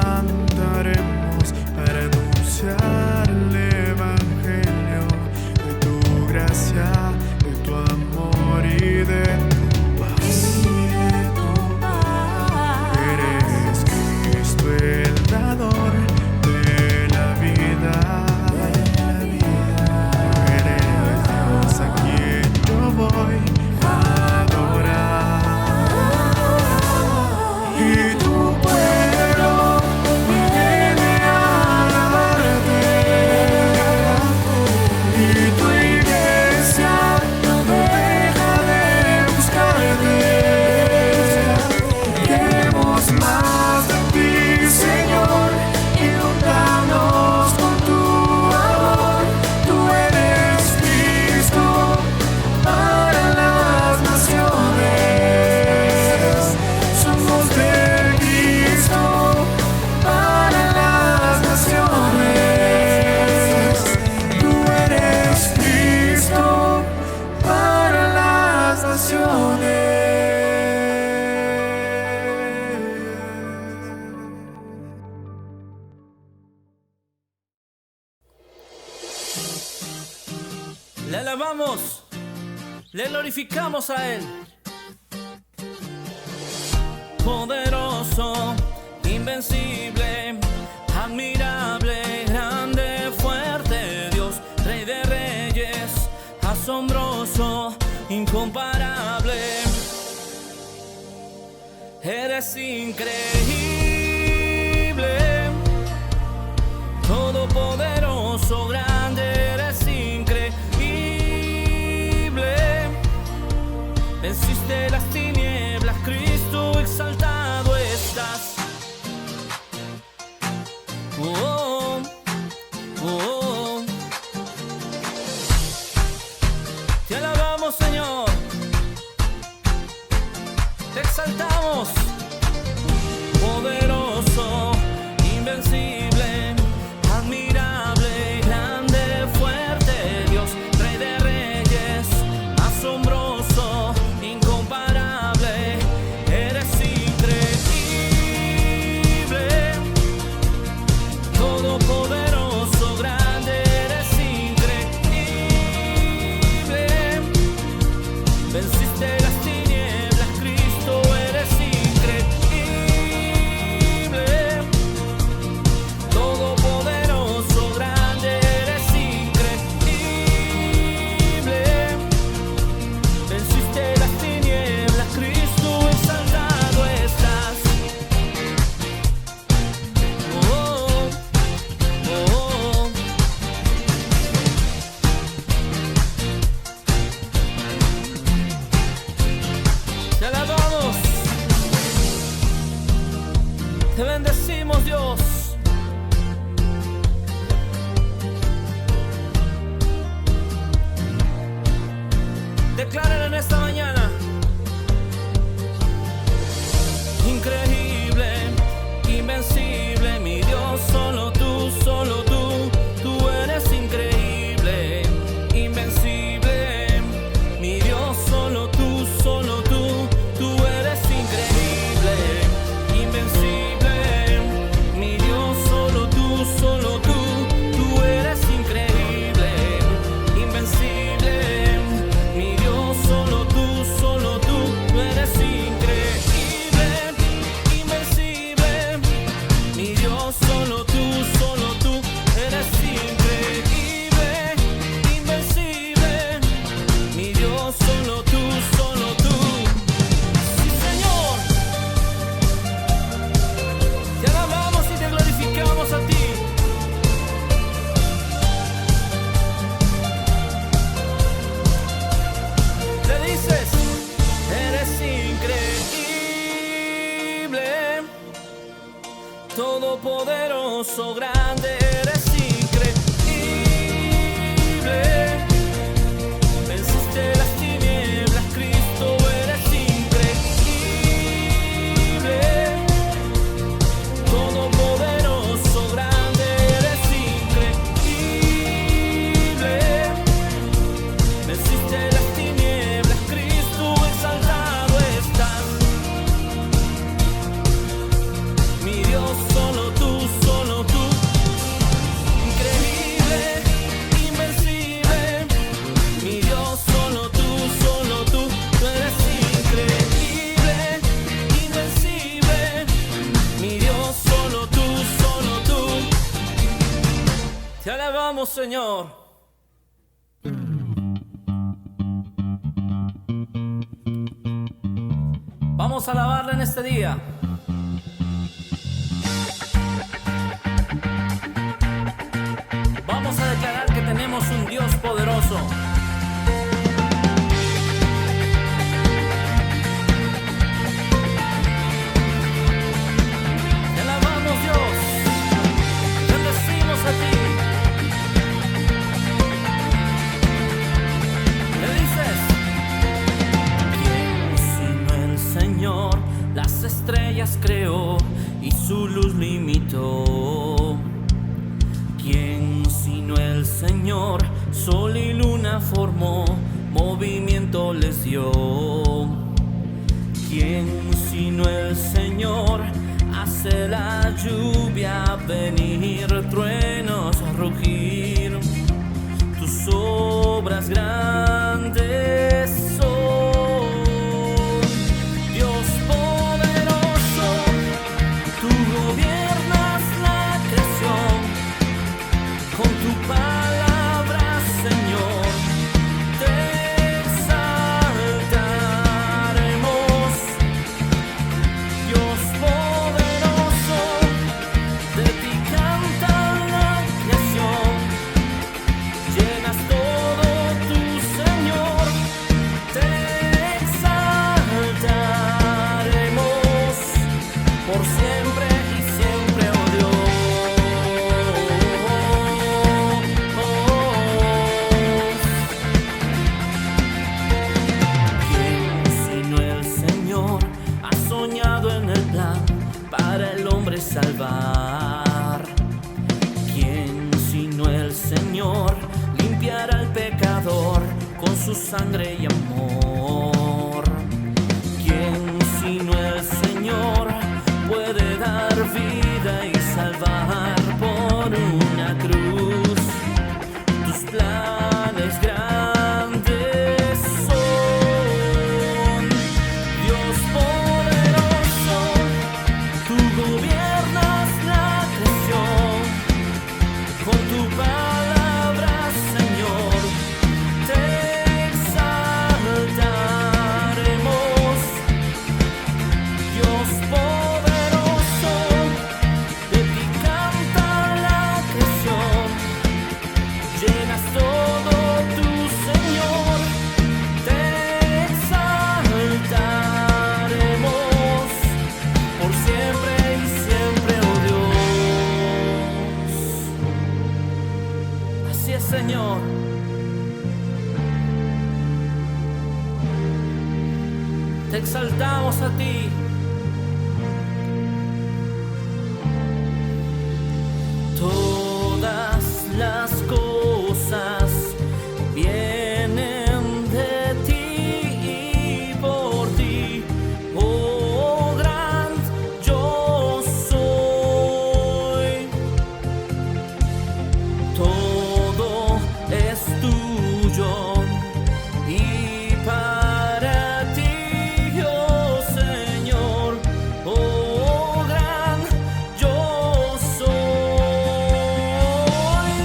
levantaremos para anunciar el evangelio de tu gracia, de tu amor y de tu paz. Eres Cristo el dador de la vida. Eres Dios a quien yo voy a adorar. Y tu pueblo viene a alabarte. Y tu iglesia no deja de buscarte. Queremos más de ti, Señor, inúndanos con tu amor. Tú eres Cristo para las naciones. Somos de Cristo para las naciones. Tú eres Cristo para las naciones. Le alabamos, le glorificamos a Él. Poderoso, invencible, admirable, grande, fuerte Dios, Rey de reyes, asombroso, incomparable. Eres increíble, todopoderoso, grande, eres increíble. Venciste las tinieblas, Cristo, exaltado estás. Oh, oh, oh. Te alabamos, Señor. Te exaltamos. Poderoso, invencible, admirable, grande, fuerte Dios, Rey de reyes, asombroso, incomparable. Eres increíble, todopoderoso, grande, eres increíble. Venciste las tinieblas, Cristo, eres increíble. Todopoderoso, grande, eres increíble. Venciste las tinieblas, Cristo, exaltado estás. Oh, oh, oh. Te alabamos, te bendecimos, Dios. Declaren en esta mañana: increíble, invencible, mi Dios, solo tú, tú eres increíble, invencible, mi Dios, solo tú, tú eres increíble, invencible, mi Dios, solo tú, tú eres increíble, invencible, mi Dios, solo tú, tú eres increíble, invencible, mi Dios, solo tú eres increíble, invencible, mi Dios, solo tú, sí, Señor, te alabamos y te glorificamos a ti. Le dices: eres increíble, todopoderoso, grande, eres increíble. Venciste las tinieblas, Cristo, eres increíble. Todopoderoso, grande, eres increíble. Venciste las tinieblas, Cristo, exaltado estás. Mi Dios, solo tú. alabamos, Señor. Vamos a alabarle en este día. Vamos a declarar que tenemos un Dios poderoso. Te alabamos, Dios. Te bendecimos a ti. ¿Qué dices? ¿Quién sino el Señor las estrellas creó y su luz limitó? ¿Quién sino el Señor sol y luna formó, movimiento les dio? ¿Quién sino el Señor hace la lluvia venir, truenos rugir? Tus obras grandes son, Dios poderoso, tú gobiernas la creación. Con tu palabra, Señor, te exaltaremos. Dios poderoso, de ti canta la creación. Llenas todo tu Señor, te exaltaremos por siempre y siempre, oh Dios. Para el hombre salvar. ¿Quién sino el Señor limpiará al pecador con su sangre y amor? ¿Quién sino el Señor puede dar vida y salvar por una cruz? Tus planes grandes son, Dios poderoso, tú gobiernas la creación. Con tu palabra, Señor, te exaltaremos. Dios poderoso, de ti canta la creación. Llenas todo tu Señor, te exaltaremos por siempre y siempre, oh Dios. Así es, Señor. Te exaltamos a ti. Todas las cosas vienen de ti y por ti, oh gran yo soy. Todo es tuyo y para ti, oh Señor, oh gran yo soy.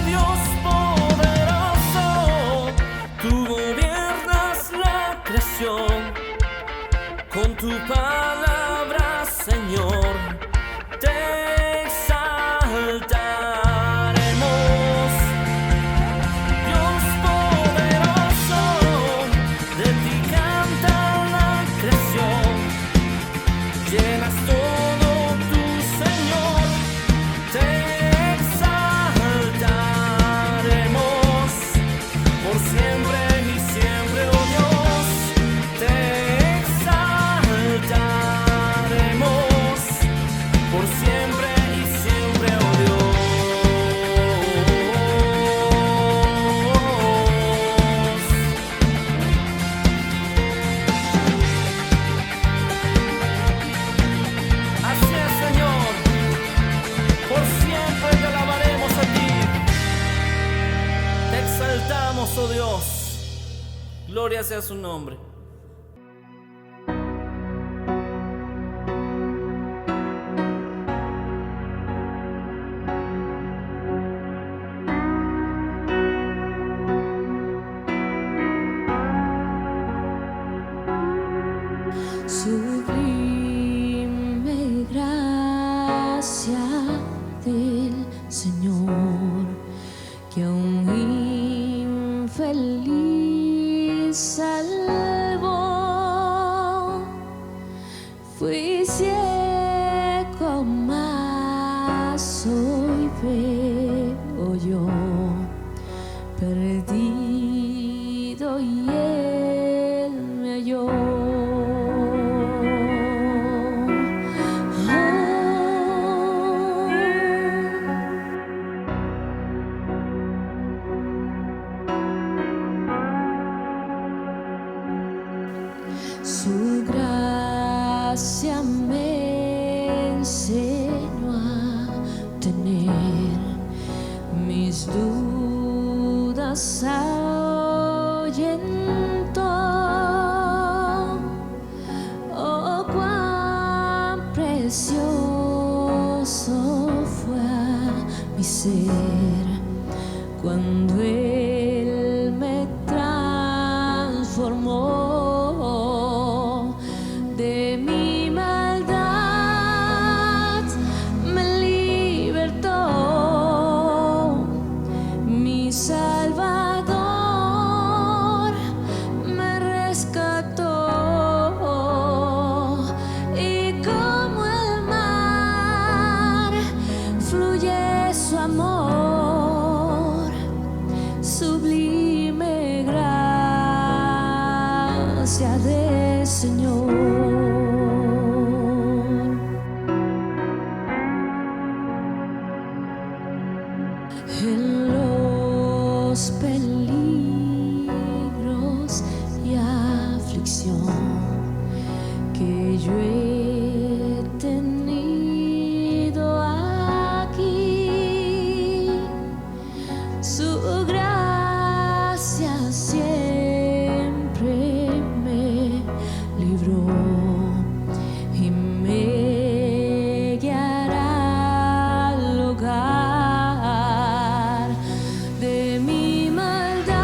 Dios poderoso, tú gobiernas la creación. Con tu palabra, Señor, te exaltaremos. Dios poderoso, de ti canta la creación. Llenas todo tu Señor, te exaltaremos por siempre y siempre, oh Dios. Te exaltaremos por siempre y siempre, oh Dios. Así es, Señor, por siempre te alabaremos a ti. Te exaltamos, oh Dios. Gloria sea su nombre. Sublime gracia del Señor, que a un infeliz salvó. Fui ciego, mas hoy veo yo, perdido y Él me halló. Su gracia me enseñó a tener mis dudas ahuyentó. Oh, cuán precioso fue a mi ser cuando Él me transformó. De mi maldad me libertó, mi Salvador me rescató, y como el mar fluye su amor, sublime gracia del Señor. En los peligros y aflicción que yo he tenido aquí, su gracia siempre me libró y me guiará al hogar. De mi maldad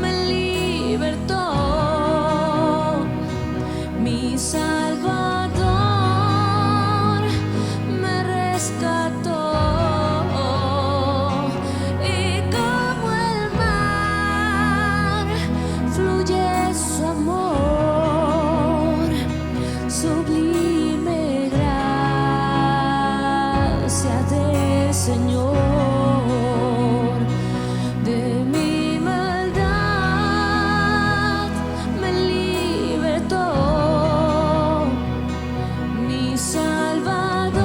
me libertó, mi Salvador me rescató, y como el mar fluye su amor, sublime gracia del Señor. De mi maldad me libertó, mi Salvador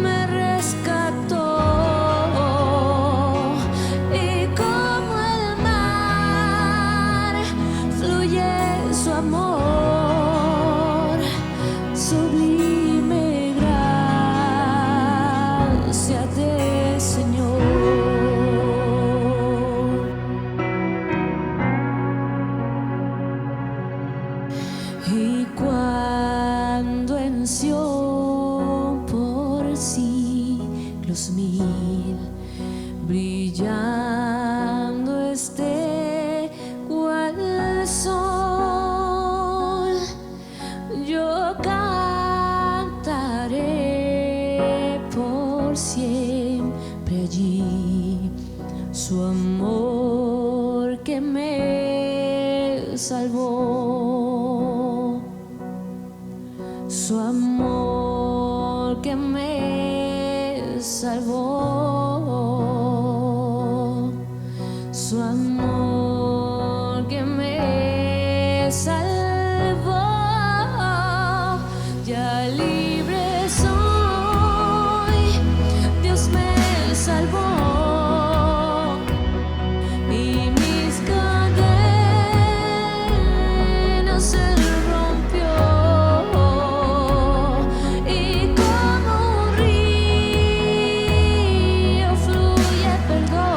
me rescató, y como el mar fluye su amor, sublime gracia del Señor. Y cuando en Sión por siglos mil brillando esté cual sol, yo cantaré por siempre allí su amor que me salvó, su amor que me salvó, su amor que me salvó. Ya libre soy, Dios me salvó, y mis cadenas se rompió, y como un río fluye perdón.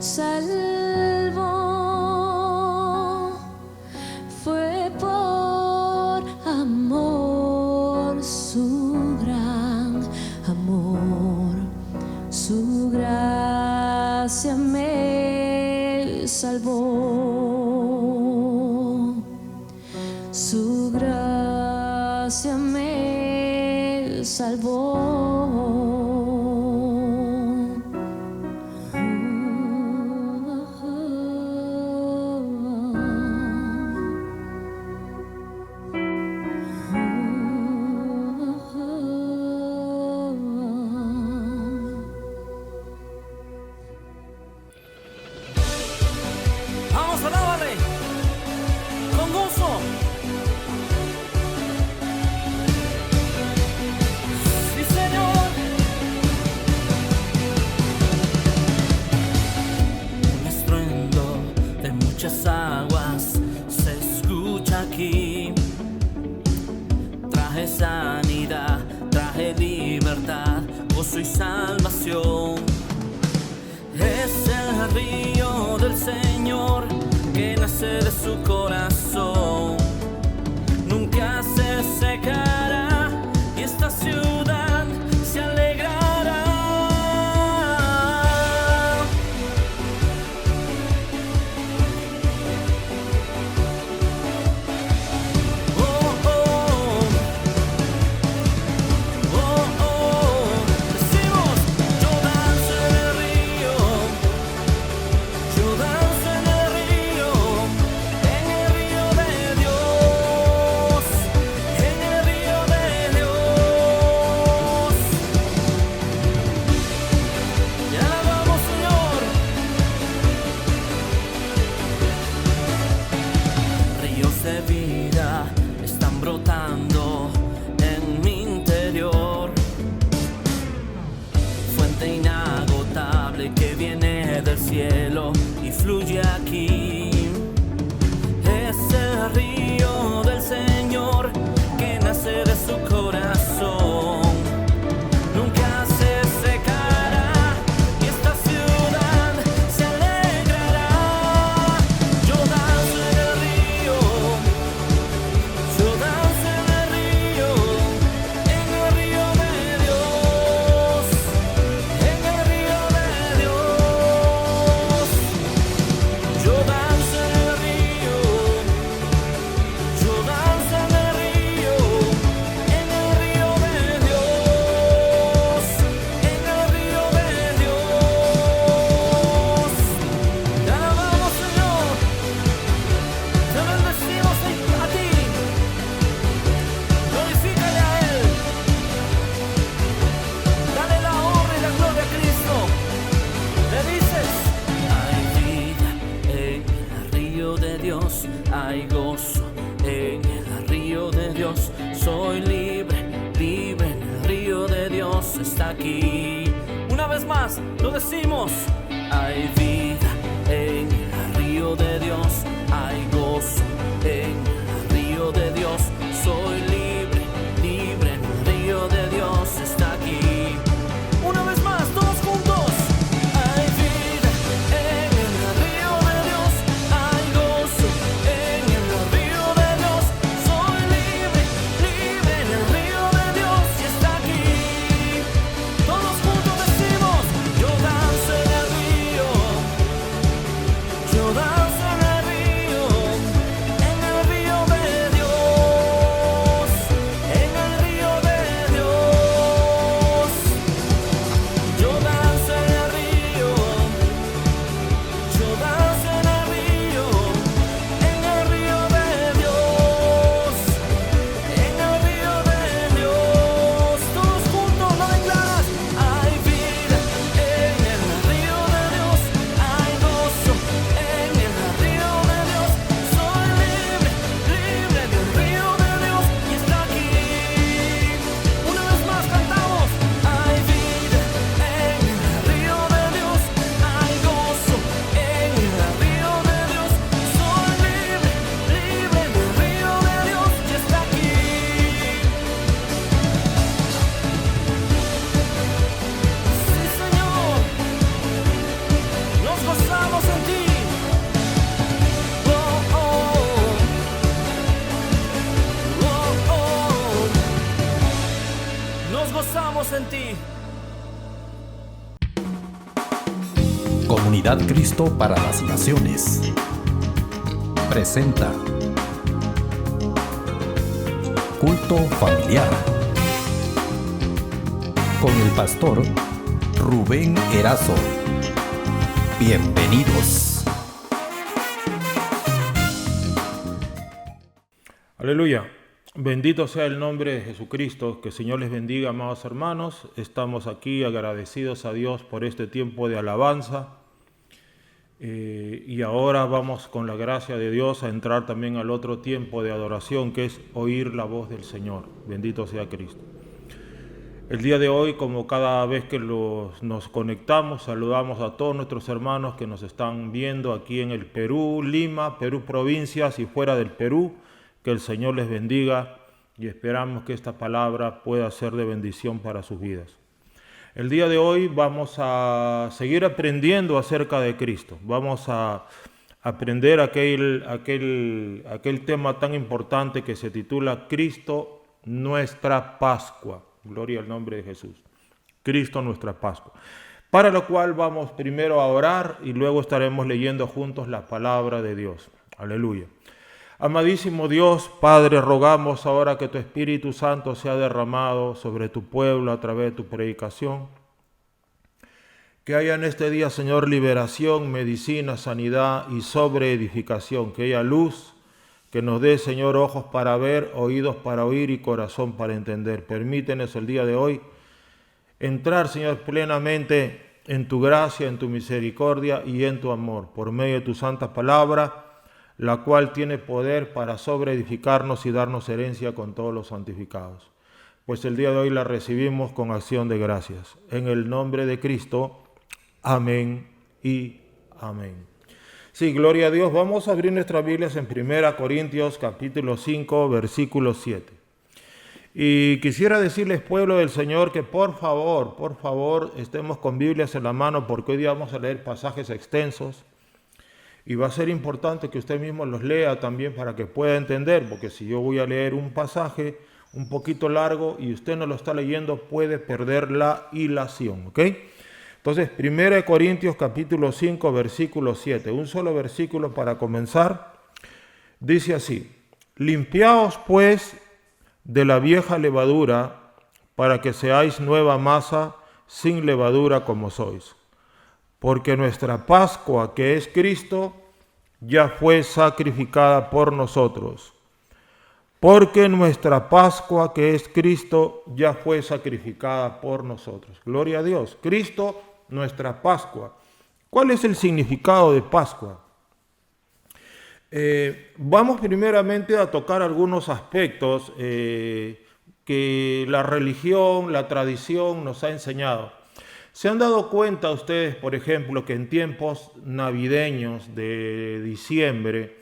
salvó. Fue por amor, su gran amor, su gracia me salvó. Su gracia me salvó. Vamos, alábale con gozo. Sí, Señor. Un estruendo de muchas aguas se escucha aquí. Traje sanidad, traje libertad, gozo y salvación. Es el río del Señor que nace de su corazón. Nunca se secará y esta ciudad se alegrará. Oh, oh, oh, oh. Decimos, yo danzo en el río, yo danzo en el río de Dios, en el río de Dios. Te alabamos, Señor. Ríos de vida están brotando en mi interior. Fuente inagotable que viene del cielo y fluye aquí. Es el río del Señor que nace de su corazón. Nunca se secará y esta ciudad se alegrará. Yo danzo en el río, yo danzo en el río de Dios, en el río de Dios. Yo danzo en el río, yo danzo en el río de Dios, en el río de Dios. Te alabamos, Señor, te bendecimos a ti, glorifícale a Él, dale la honra y la gloria a Cristo. Le dices, hay vida en el río de Dios, hay gozo en el río de Dios. Soy libre, libre en el río de Dios, está aquí. Una vez más lo decimos, hay vida en el río de Dios, hay gozo en el río de Dios. Soy libre, libre en el río de Dios, está aquí. Una vez más, todos juntos. Hay vida en el río de Dios, hay gozo en el río de Dios. Soy libre, libre en el río de Dios y está aquí. Todos juntos decimos, yo danzo en el río, Comunidad Cristo para las Naciones presenta Culto Familiar con el pastor Rubén Erazo. Bienvenidos. Aleluya. Bendito sea el nombre de Jesucristo. Que el Señor les bendiga, amados hermanos. Estamos aquí agradecidos a Dios por este tiempo de alabanza. Y ahora vamos con la gracia de Dios a entrar también al otro tiempo de adoración, que es oír la voz del Señor. Bendito sea Cristo. El día de hoy, como cada vez que nos conectamos, saludamos a todos nuestros hermanos que nos están viendo aquí en el Perú, Lima, Perú provincias y fuera del Perú. Que el Señor les bendiga y esperamos que esta palabra pueda ser de bendición para sus vidas. El día de hoy vamos a seguir aprendiendo acerca de Cristo. Vamos a aprender aquel tema tan importante que se titula Cristo, nuestra Pascua. Gloria al nombre de Jesús. Cristo, nuestra Pascua. Para lo cual vamos primero a orar y luego estaremos leyendo juntos la palabra de Dios. Aleluya. Amadísimo Dios, Padre, rogamos ahora que tu Espíritu Santo sea derramado sobre tu pueblo a través de tu predicación. Que haya en este día, Señor, liberación, medicina, sanidad y sobreedificación. Que haya luz, que nos dé, Señor, ojos para ver, oídos para oír y corazón para entender. Permítenos el día de hoy entrar, Señor, plenamente en tu gracia, en tu misericordia y en tu amor, por medio de tu santa palabra, la cual tiene poder para sobreedificarnos y darnos herencia con todos los santificados. Pues el día de hoy la recibimos con acción de gracias. En el nombre de Cristo, amén y amén. Sí, gloria a Dios. Vamos a abrir nuestras Biblias en 1 Corintios capítulo 5, versículo 7. Y quisiera decirles, pueblo del Señor, que por favor, estemos con Biblias en la mano, porque hoy día vamos a leer pasajes extensos. Y va a ser importante que usted mismo los lea también para que pueda entender, porque si yo voy a leer un pasaje un poquito largo y usted no lo está leyendo, puede perder la hilación, ¿ok? Entonces, 1 Corintios capítulo 5, versículo 7, un solo versículo para comenzar, dice así: limpiaos pues de la vieja levadura, para que seáis nueva masa, sin levadura como sois. Porque nuestra Pascua, que es Cristo, ya fue sacrificada por nosotros. Porque nuestra Pascua, que es Cristo, ya fue sacrificada por nosotros. Gloria a Dios. Cristo, nuestra Pascua. ¿Cuál es el significado de Pascua? Vamos primeramente a tocar algunos aspectos que la religión, la tradición nos ha enseñado. ¿Se han dado cuenta ustedes, por ejemplo, que en tiempos navideños de diciembre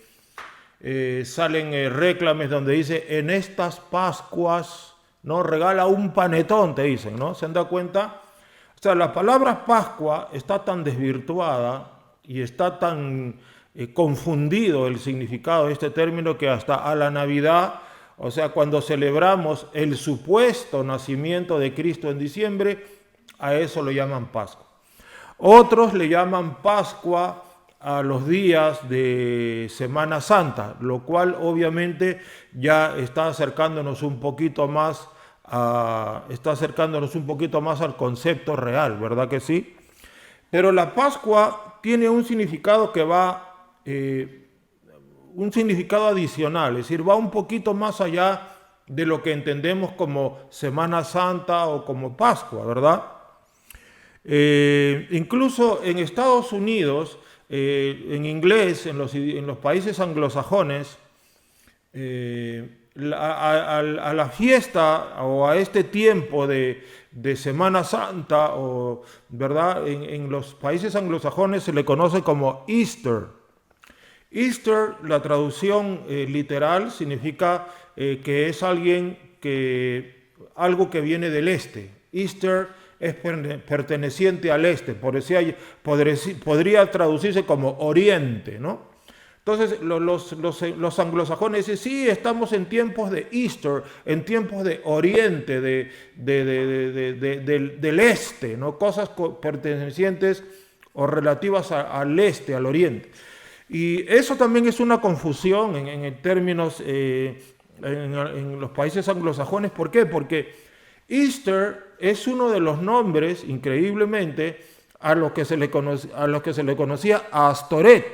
salen réclames donde dice, en estas Pascuas, ¿no? Regala un panetón, te dicen, ¿no? ¿Se han dado cuenta? O sea, la palabra Pascua está tan desvirtuada y está tan confundido el significado de este término que hasta a la Navidad, o sea, cuando celebramos el supuesto nacimiento de Cristo en diciembre, a eso lo llaman Pascua. Otros le llaman Pascua a los días de Semana Santa, lo cual obviamente ya está acercándonos un poquito más al concepto real, ¿verdad que sí? Pero la Pascua tiene un significado que va, un significado adicional, es decir, va un poquito más allá de lo que entendemos como Semana Santa o como Pascua, ¿verdad? Incluso en Estados Unidos, en inglés, en los países anglosajones, a la fiesta o a este tiempo de Semana Santa, o, ¿verdad? En los países anglosajones se le conoce como Easter. Easter, la traducción literal, significa que es algo que viene del este. Easter es perteneciente al este, podría traducirse como oriente, ¿no? Entonces los anglosajones dicen, sí, estamos en tiempos de Easter, en tiempos de oriente, del este, ¿no? Cosas pertenecientes o relativas al este, al oriente. Y eso también es una confusión en términos en los países anglosajones. ¿Por qué? Porque Easter es uno de los nombres, increíblemente, a los que se le conocía a Astoret,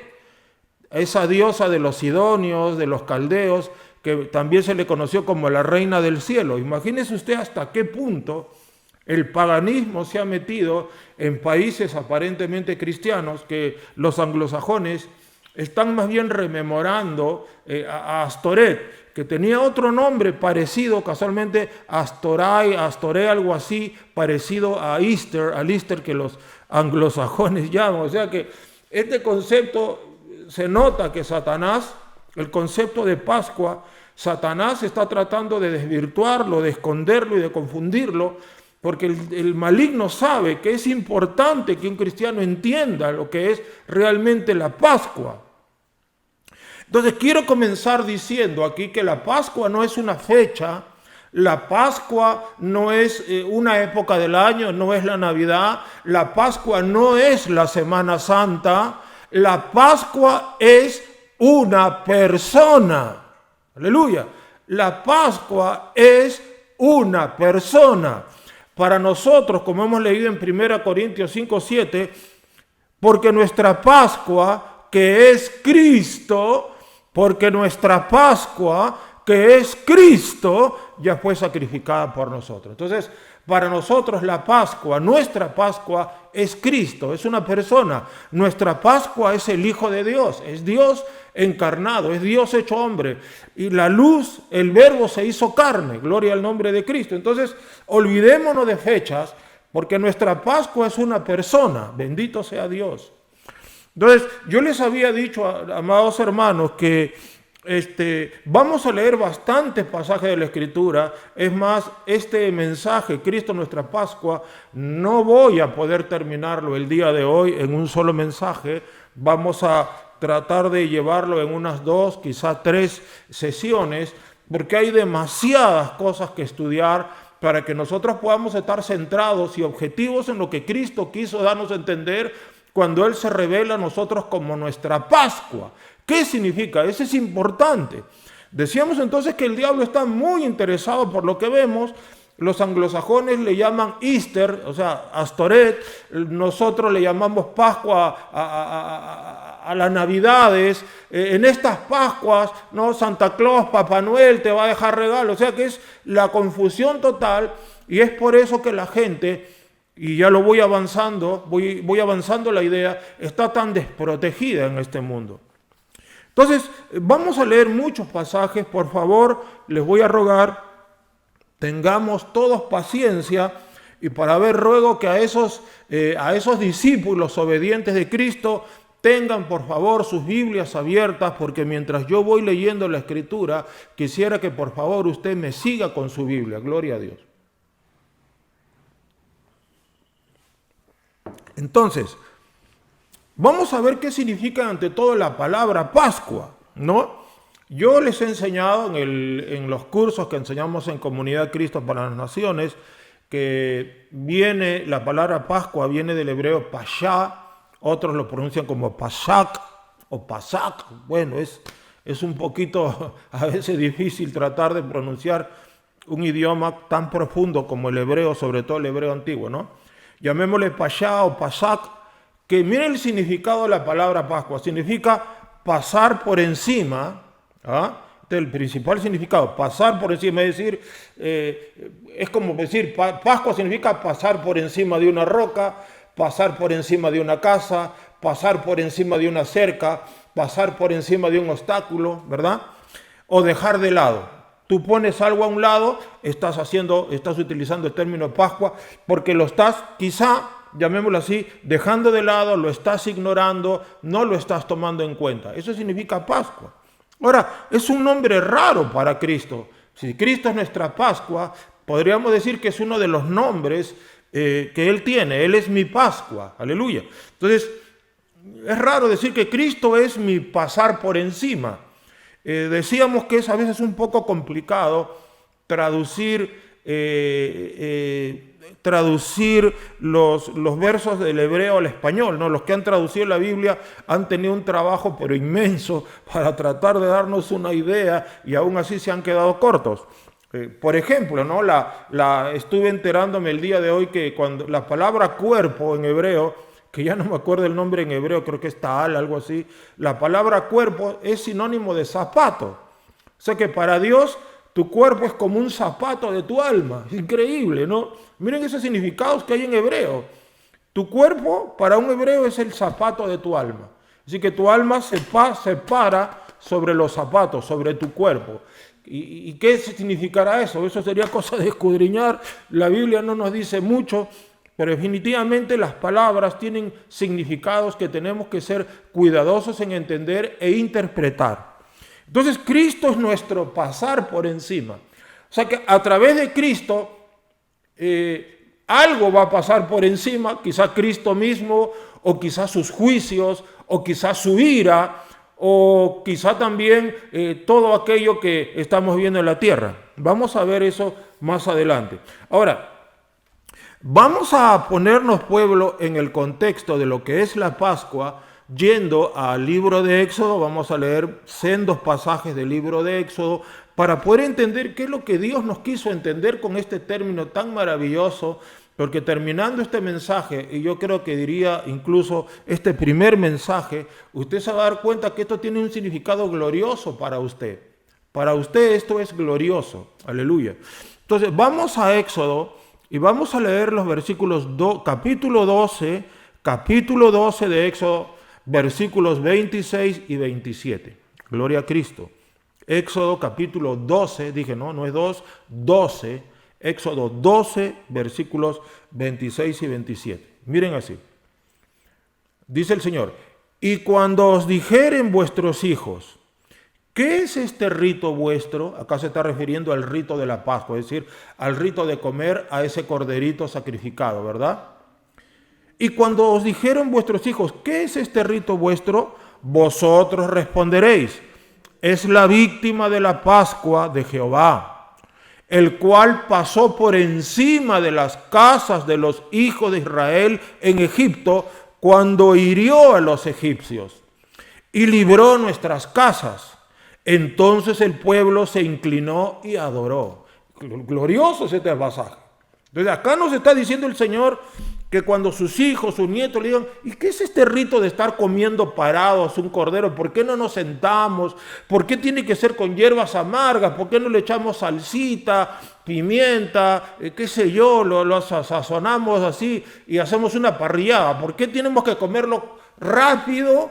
esa diosa de los sidonios, de los caldeos, que también se le conoció como la reina del cielo. Imagínese usted hasta qué punto el paganismo se ha metido en países aparentemente cristianos, que los anglosajones están más bien rememorando a Astoret, que tenía otro nombre parecido, casualmente Astoré, algo así, parecido a Easter, al Easter que los anglosajones llaman. O sea que este concepto, se nota que Satanás, el concepto de Pascua, Satanás está tratando de desvirtuarlo, de esconderlo y de confundirlo, porque el maligno sabe que es importante que un cristiano entienda lo que es realmente la Pascua. Entonces quiero comenzar diciendo aquí que la Pascua no es una fecha, la Pascua no es una época del año, no es la Navidad, la Pascua no es la Semana Santa, la Pascua es una persona. Aleluya. La Pascua es una persona. Para nosotros, como hemos leído en 1 Corintios 5:7, porque nuestra Pascua, que es Cristo, porque nuestra Pascua, que es Cristo, ya fue sacrificada por nosotros. Entonces, para nosotros la Pascua, nuestra Pascua es Cristo, es una persona. Nuestra Pascua es el Hijo de Dios, es Dios encarnado, es Dios hecho hombre. Y la luz, el Verbo se hizo carne, gloria al nombre de Cristo. Entonces, olvidémonos de fechas, porque nuestra Pascua es una persona, bendito sea Dios. Entonces, yo les había dicho, amados hermanos, que vamos a leer bastantes pasajes de la Escritura. Es más, este mensaje, Cristo nuestra Pascua, no voy a poder terminarlo el día de hoy en un solo mensaje. Vamos a tratar de llevarlo en unas 2, quizás 3 sesiones, porque hay demasiadas cosas que estudiar para que nosotros podamos estar centrados y objetivos en lo que Cristo quiso darnos a entender cuando Él se revela a nosotros como nuestra Pascua. ¿Qué significa? Eso es importante. Decíamos entonces que el diablo está muy interesado por lo que vemos. Los anglosajones le llaman Easter, o sea, Astoret. Nosotros le llamamos Pascua a las Navidades. En estas Pascuas, ¿no? Santa Claus, Papá Noel te va a dejar regalos. O sea que es la confusión total, y es por eso que la gente, y ya lo voy avanzando, voy avanzando la idea, está tan desprotegida en este mundo. Entonces, vamos a leer muchos pasajes. Por favor, les voy a rogar, tengamos todos paciencia, y para ver, ruego que a esos discípulos obedientes de Cristo tengan, por favor, sus Biblias abiertas, porque mientras yo voy leyendo la Escritura, quisiera que, por favor, usted me siga con su Biblia. Gloria a Dios. Entonces, vamos a ver qué significa ante todo la palabra Pascua, ¿no? Yo les he enseñado en los cursos que enseñamos en Comunidad Cristo para las Naciones, que la palabra Pascua viene del hebreo Pashá, otros lo pronuncian como Pashak o Pasak. Bueno, es un poquito a veces difícil tratar de pronunciar un idioma tan profundo como el hebreo, sobre todo el hebreo antiguo, ¿no? Llamémosle Pashá o Pasak, que miren el significado de la palabra Pascua. Significa pasar por encima, ¿ah? El principal significado, pasar por encima, es decir, es como decir, Pascua significa pasar por encima de una roca, pasar por encima de una casa, pasar por encima de una cerca, pasar por encima de un obstáculo, ¿verdad? O dejar de lado. Tú pones algo a un lado, estás utilizando el término Pascua, porque lo estás, quizá, llamémoslo así, dejando de lado, lo estás ignorando, no lo estás tomando en cuenta. Eso significa Pascua. Ahora, es un nombre raro para Cristo. Si Cristo es nuestra Pascua, podríamos decir que es uno de los nombres que Él tiene. Él es mi Pascua. Aleluya. Entonces, es raro decir que Cristo es mi pasar por encima. Decíamos que es a veces un poco complicado traducir traducir los versos del hebreo al español, ¿no? Los que han traducido la Biblia han tenido un trabajo pero inmenso para tratar de darnos una idea y aún así se han quedado cortos. Por ejemplo, ¿no? Estuve enterándome el día de hoy que cuando la palabra cuerpo en hebreo, que ya no me acuerdo el nombre en hebreo, creo que es ta'al, algo así, la palabra cuerpo es sinónimo de zapato. O sea que para Dios tu cuerpo es como un zapato de tu alma. Es increíble, ¿no? Miren esos significados que hay en hebreo. Tu cuerpo para un hebreo es el zapato de tu alma. Así que tu alma se para sobre los zapatos, sobre tu cuerpo. ¿Y qué significará eso? Eso sería cosa de escudriñar. La Biblia no nos dice mucho, pero definitivamente las palabras tienen significados que tenemos que ser cuidadosos en entender e interpretar. Entonces Cristo es nuestro pasar por encima. O sea que a través de Cristo algo va a pasar por encima, quizás Cristo mismo, o quizás sus juicios, o quizás su ira, o quizá también todo aquello que estamos viendo en la tierra. Vamos a ver eso más adelante. Ahora, vamos a ponernos, pueblo, en el contexto de lo que es la Pascua, yendo al libro de Éxodo. Vamos a leer sendos pasajes del libro de Éxodo para poder entender qué es lo que Dios nos quiso entender con este término tan maravilloso. Porque terminando este mensaje, y yo creo que diría incluso este primer mensaje, usted se va a dar cuenta que esto tiene un significado glorioso para usted. Para usted esto es glorioso. Aleluya. Entonces vamos a Éxodo y vamos a leer los versículos, capítulo 12 de Éxodo, versículos 26 y 27. Gloria a Cristo. Éxodo capítulo 12, dije no es 2, 12. Éxodo 12, versículos 26 y 27. Miren así. Dice el Señor: y cuando os dijeren vuestros hijos, ¿qué es este rito vuestro? Acá se está refiriendo al rito de la Pascua, es decir, al rito de comer a ese corderito sacrificado, ¿verdad? Y cuando os dijeron vuestros hijos, ¿qué es este rito vuestro? Vosotros responderéis: es la víctima de la Pascua de Jehová, el cual pasó por encima de las casas de los hijos de Israel en Egipto cuando hirió a los egipcios y libró nuestras casas. Entonces el pueblo se inclinó y adoró. Glorioso es este pasaje. Entonces acá nos está diciendo el Señor que cuando sus hijos, sus nietos le digan, ¿y qué es este rito de estar comiendo parados un cordero? ¿Por qué no nos sentamos? ¿Por qué tiene que ser con hierbas amargas? ¿Por qué no le echamos salsita, pimienta, qué sé yo, lo sazonamos así y hacemos una parrillada? ¿Por qué tenemos que comerlo rápido,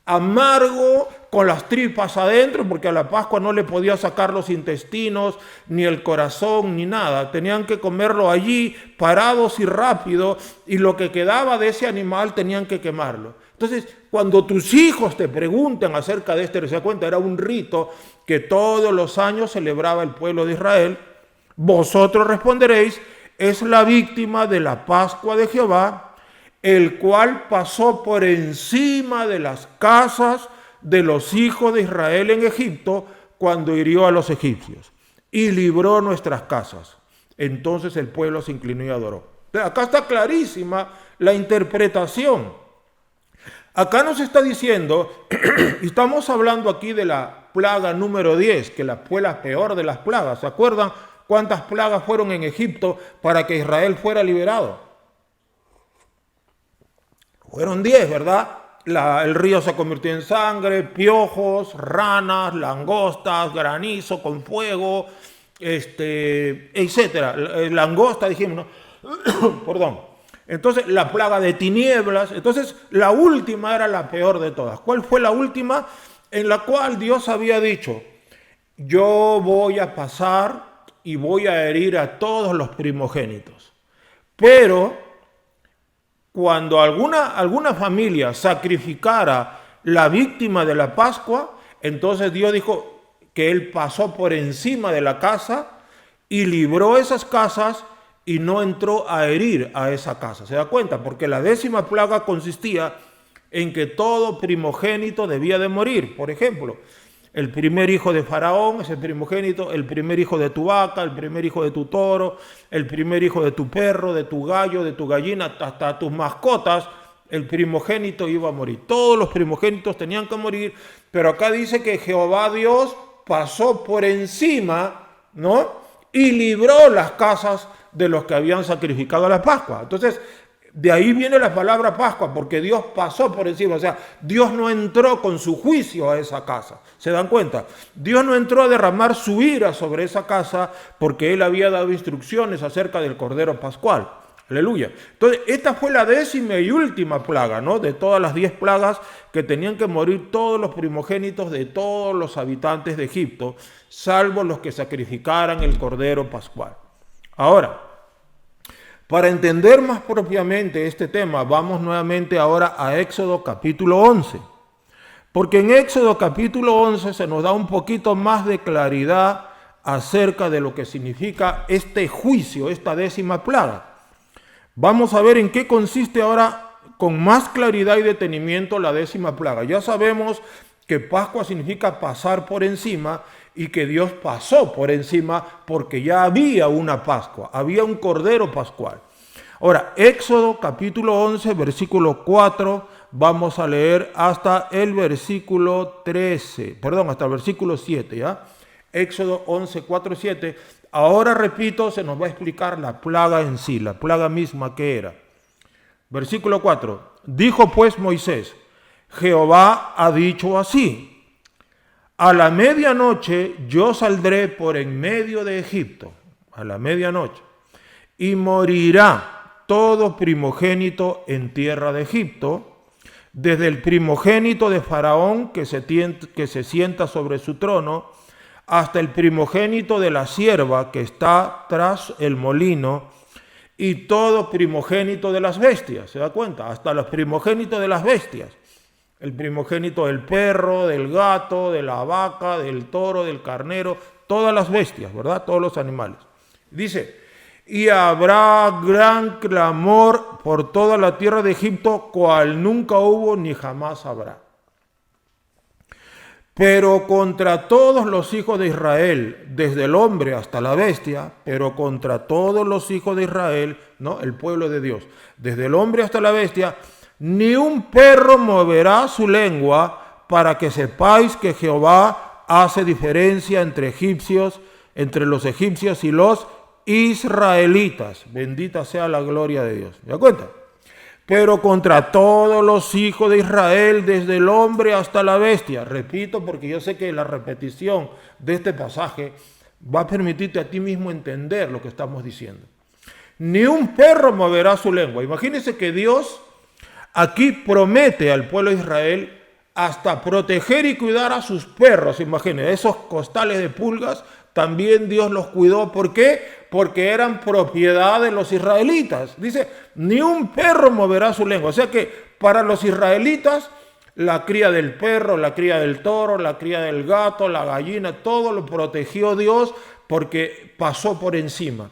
amargo, con las tripas adentro? Porque a la Pascua no le podía sacar los intestinos, ni el corazón, ni nada. Tenían que comerlo allí, parados y rápido, y lo que quedaba de ese animal tenían que quemarlo. Entonces, cuando tus hijos te preguntan acerca de este, se da cuenta, era un rito que todos los años celebraba el pueblo de Israel. Vosotros responderéis: es la víctima de la Pascua de Jehová, el cual pasó por encima de las casas de los hijos de Israel en Egipto cuando hirió a los egipcios y libró nuestras casas. Entonces el pueblo se inclinó y adoró. Acá está clarísima la interpretación. Acá nos está diciendo, y estamos hablando aquí de la plaga número 10, que fue la peor de las plagas. ¿Se acuerdan cuántas plagas fueron en Egipto para que Israel fuera liberado? Fueron 10, ¿verdad? El río se convirtió en sangre, piojos, ranas, langostas, granizo con fuego, etcétera. Langosta, dijimos, ¿no? Perdón. Entonces, la plaga de tinieblas. Entonces, la última era la peor de todas. ¿Cuál fue la última? En la cual Dios había dicho: yo voy a pasar y voy a herir a todos los primogénitos. Pero cuando alguna familia sacrificara la víctima de la Pascua, entonces Dios dijo que Él pasó por encima de la casa y libró esas casas y no entró a herir a esa casa. ¿Se da cuenta? Porque la 10ª plaga consistía en que todo primogénito debía de morir. Por ejemplo, El primer hijo de Faraón es el primogénito, el primer hijo de tu vaca, el primer hijo de tu toro, el primer hijo de tu perro, de tu gallo, de tu gallina, hasta tus mascotas, el primogénito iba a morir. Todos los primogénitos tenían que morir, pero acá dice que Jehová Dios pasó por encima, ¿no? Y libró las casas de los que habían sacrificado la Pascua. Entonces, de ahí viene la palabra Pascua, porque Dios pasó por encima. O sea, Dios no entró con su juicio a esa casa. ¿Se dan cuenta? Dios no entró a derramar su ira sobre esa casa porque Él había dado instrucciones acerca del Cordero Pascual. Aleluya. Entonces, esta fue la 10ª y última plaga, ¿no? De todas las 10 plagas que tenían que morir todos los primogénitos de todos los habitantes de Egipto, salvo los que sacrificaran el Cordero Pascual. Ahora, para entender más propiamente este tema, vamos nuevamente ahora a Éxodo capítulo 11. Porque en Éxodo capítulo 11 se nos da un poquito más de claridad acerca de lo que significa este juicio, esta 10ª plaga. Vamos a ver en qué consiste ahora con más claridad y detenimiento la 10ª plaga. Ya sabemos que Pascua significa pasar por encima y que Dios pasó por encima porque ya había una Pascua, había un Cordero Pascual. Ahora, Éxodo capítulo 11, versículo 4, vamos a leer hasta el versículo 7, ¿ya? Éxodo 11, 4, 7. Ahora, repito, se nos va a explicar la plaga en sí, la plaga misma que era. Versículo 4. Dijo pues Moisés, Jehová ha dicho así, a la medianoche yo saldré por en medio de Egipto, a la medianoche, y morirá todo primogénito en tierra de Egipto, desde el primogénito de Faraón que se sienta sobre su trono, hasta el primogénito de la sierva que está tras el molino, y todo primogénito de las bestias, ¿se da cuenta? Hasta los primogénitos de las bestias. El primogénito del perro, del gato, de la vaca, del toro, del carnero, todas las bestias, ¿verdad? Todos los animales. Dice, y habrá gran clamor por toda la tierra de Egipto, cual nunca hubo ni jamás habrá. Pero contra todos los hijos de Israel, desde el hombre hasta la bestia, pero contra todos los hijos de Israel, ¿no? El pueblo de Dios, desde el hombre hasta la bestia, ni un perro moverá su lengua, para que sepáis que Jehová hace diferencia entre los egipcios y los israelitas. Bendita sea la gloria de Dios. ¿Se da cuenta? Pero contra todos los hijos de Israel, desde el hombre hasta la bestia. Repito, porque yo sé que la repetición de este pasaje va a permitirte a ti mismo entender lo que estamos diciendo. Ni un perro moverá su lengua. Imagínense que Dios aquí promete al pueblo de Israel hasta proteger y cuidar a sus perros. Imagínense, esos costales de pulgas también Dios los cuidó. ¿Por qué? Porque eran propiedad de los israelitas. Dice, ni un perro moverá su lengua. O sea que para los israelitas, la cría del perro, la cría del toro, la cría del gato, la gallina, todo lo protegió Dios porque pasó por encima.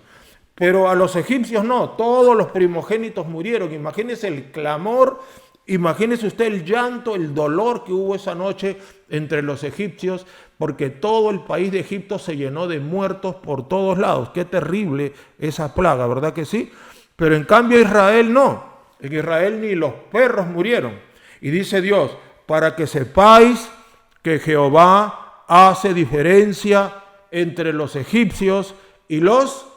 Pero a los egipcios no, todos los primogénitos murieron. Imagínese el clamor, imagínese usted el llanto, el dolor que hubo esa noche entre los egipcios, porque todo el país de Egipto se llenó de muertos por todos lados. Qué terrible esa plaga, ¿verdad que sí? Pero en cambio Israel no. En Israel ni los perros murieron. Y dice Dios, para que sepáis que Jehová hace diferencia entre los egipcios y los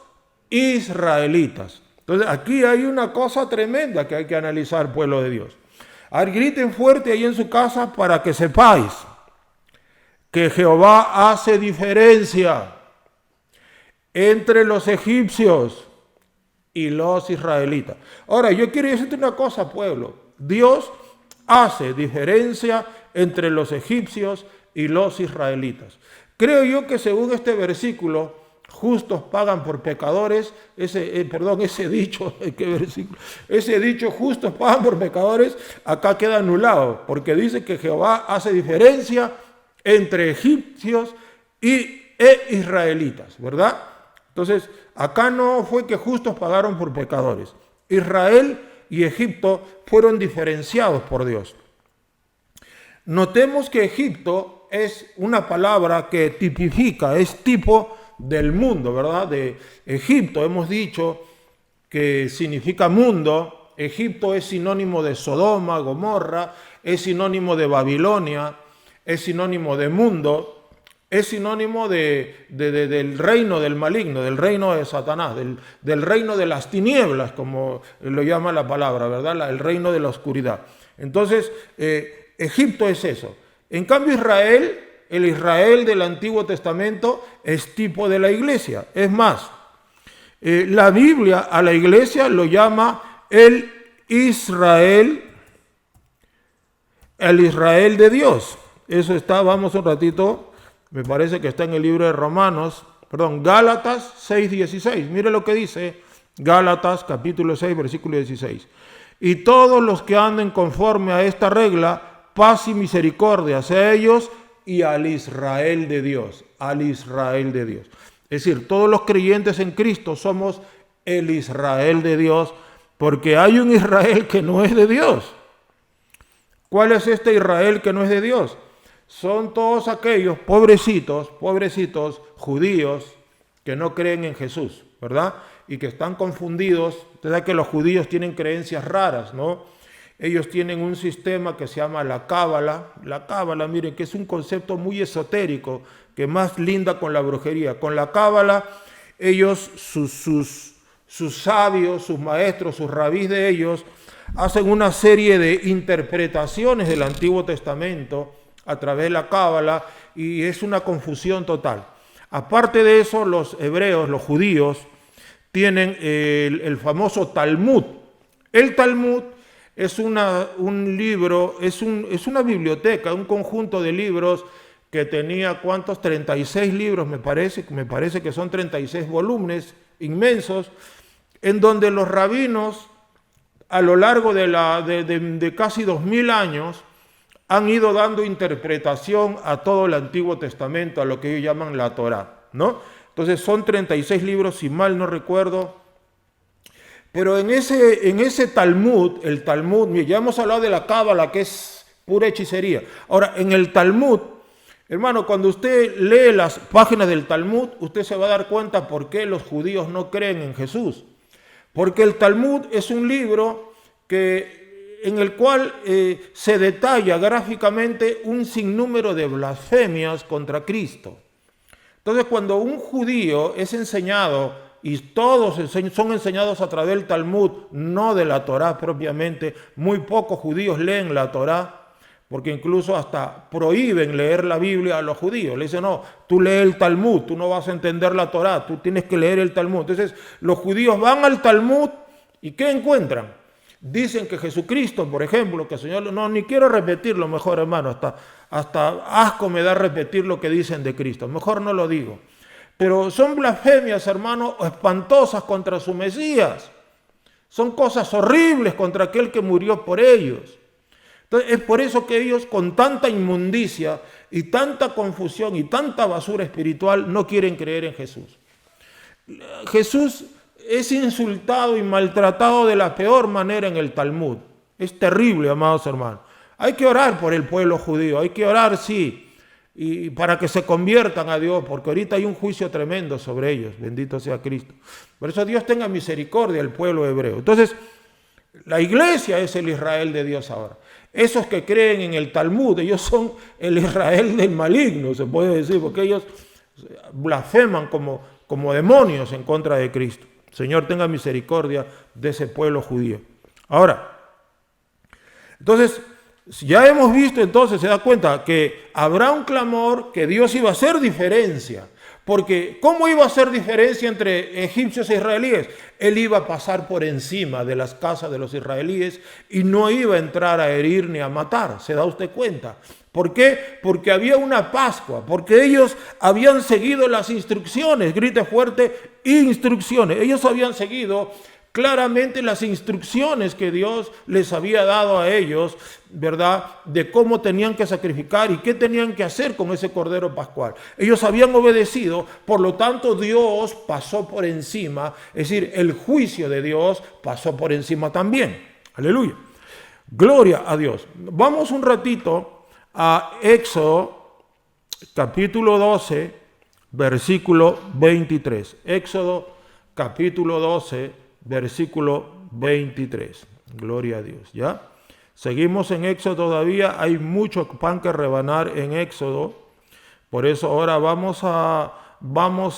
israelitas. Entonces aquí hay una cosa tremenda que hay que analizar, pueblo de Dios. Griten fuerte ahí en su casa para que sepáis que Jehová hace diferencia entre los egipcios y los israelitas. Ahora, yo quiero decirte una cosa, pueblo. Dios hace diferencia entre los egipcios y los israelitas. Creo yo que según este versículo, justos pagan por pecadores, ese dicho, ¿qué versículo? Ese dicho, justos pagan por pecadores, acá queda anulado, porque dice que Jehová hace diferencia entre egipcios e israelitas, ¿verdad? Entonces, acá no fue que justos pagaron por pecadores. Israel y Egipto fueron diferenciados por Dios. Notemos que Egipto es una palabra que tipifica, es tipo del mundo, ¿verdad? De Egipto hemos dicho que significa mundo. Egipto es sinónimo de Sodoma, Gomorra, es sinónimo de Babilonia, es sinónimo de mundo, es sinónimo del reino del maligno, del reino de Satanás, del reino de las tinieblas, como lo llama la palabra, ¿verdad? El reino de la oscuridad. Entonces, Egipto es eso. En cambio, Israel, el Israel del Antiguo Testamento, es tipo de la iglesia. Es más, la Biblia a la iglesia lo llama el Israel de Dios. Eso está, vamos un ratito, me parece que está en el libro de Gálatas 6:16. Mire lo que dice Gálatas capítulo 6, versículo 16. Y todos los que anden conforme a esta regla, paz y misericordia hacia ellos y al Israel de Dios, al Israel de Dios. Es decir, todos los creyentes en Cristo somos el Israel de Dios, porque hay un Israel que no es de Dios. ¿Cuál es este Israel que no es de Dios? Son todos aquellos pobrecitos judíos que no creen en Jesús, ¿verdad? Y que están confundidos. Usted sabe que los judíos tienen creencias raras, ¿no? Ellos tienen un sistema que se llama la cábala. La cábala, miren, que es un concepto muy esotérico, que más linda con la brujería. Con la cábala, ellos, sus sabios, sus maestros, sus rabís de ellos, hacen una serie de interpretaciones del Antiguo Testamento a través de la cábala, y es una confusión total. Aparte de eso, los hebreos, los judíos, tienen el famoso Talmud. El Talmud es un libro, es una biblioteca, un conjunto de libros que tenía, ¿cuántos? 36 libros, me parece que son 36 volúmenes inmensos, en donde los rabinos, a lo largo de casi 2000 años, han ido dando interpretación a todo el Antiguo Testamento, a lo que ellos llaman la Torá, ¿no? Entonces son 36 libros, si mal no recuerdo. Pero en ese Talmud, el Talmud, ya hemos hablado de la cábala, que es pura hechicería. Ahora, en el Talmud, hermano, cuando usted lee las páginas del Talmud, usted se va a dar cuenta por qué los judíos no creen en Jesús. Porque el Talmud es un libro en el cual se detalla gráficamente un sinnúmero de blasfemias contra Cristo. Entonces, cuando un judío es enseñado, y todos son enseñados a través del Talmud, no de la Torá propiamente, muy pocos judíos leen la Torá, porque incluso hasta prohíben leer la Biblia a los judíos. Le dicen, no, tú lee el Talmud, tú no vas a entender la Torá, tú tienes que leer el Talmud. Entonces, los judíos van al Talmud, ¿y qué encuentran? Dicen que Jesucristo, por ejemplo, que el Señor, no, ni quiero repetirlo mejor, hermano, hasta asco me da repetir lo que dicen de Cristo, mejor no lo digo. Pero son blasfemias, hermano, espantosas contra su Mesías. Son cosas horribles contra aquel que murió por ellos. Entonces, es por eso que ellos, con tanta inmundicia y tanta confusión y tanta basura espiritual, no quieren creer en Jesús. Jesús es insultado y maltratado de la peor manera en el Talmud. Es terrible, amados hermanos. Hay que orar por el pueblo judío, hay que orar, sí, y para que se conviertan a Dios, porque ahorita hay un juicio tremendo sobre ellos, bendito sea Cristo. Por eso Dios tenga misericordia del pueblo hebreo. Entonces, la iglesia es el Israel de Dios ahora. Esos que creen en el Talmud, ellos son el Israel del maligno, se puede decir, porque ellos blasfeman como demonios en contra de Cristo. Señor, tenga misericordia de ese pueblo judío. Ahora, entonces, ya hemos visto, entonces se da cuenta que habrá un clamor, que Dios iba a hacer diferencia. Porque, ¿cómo iba a hacer diferencia entre egipcios e israelíes? Él iba a pasar por encima de las casas de los israelíes y no iba a entrar a herir ni a matar. ¿Se da usted cuenta? ¿Por qué? Porque había una Pascua, porque ellos habían seguido las instrucciones, grite fuerte, instrucciones. Ellos habían seguido claramente las instrucciones que Dios les había dado a ellos, ¿verdad? De cómo tenían que sacrificar y qué tenían que hacer con ese cordero pascual. Ellos habían obedecido, por lo tanto Dios pasó por encima, es decir, el juicio de Dios pasó por encima también. Aleluya. Gloria a Dios. Vamos un ratito a Éxodo capítulo 12, versículo 23. Éxodo capítulo 12, versículo 23. Gloria a Dios, ¿ya? Seguimos en Éxodo todavía, hay mucho pan que rebanar en Éxodo. Por eso ahora vamos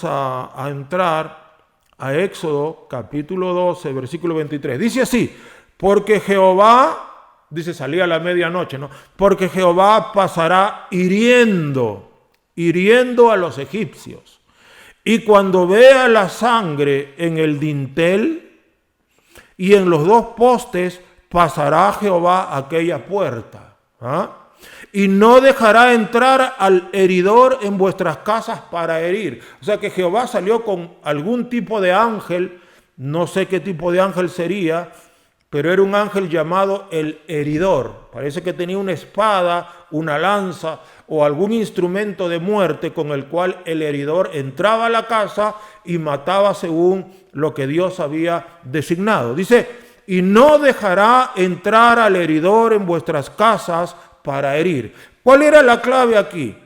a entrar a Éxodo capítulo 12, versículo 23. Dice así, porque Jehová, dice salía a la medianoche, ¿no? Porque Jehová pasará hiriendo a los egipcios. Y cuando vea la sangre en el dintel y en los dos postes, pasará Jehová aquella puerta. Y no dejará entrar al heridor en vuestras casas para herir. O sea que Jehová salió con algún tipo de ángel, no sé qué tipo de ángel sería, pero era un ángel llamado el heridor. Parece que tenía una espada, una lanza o algún instrumento de muerte con el cual el heridor entraba a la casa y mataba según lo que Dios había designado. Dice, y no dejará entrar al heridor en vuestras casas para herir. ¿Cuál era la clave aquí?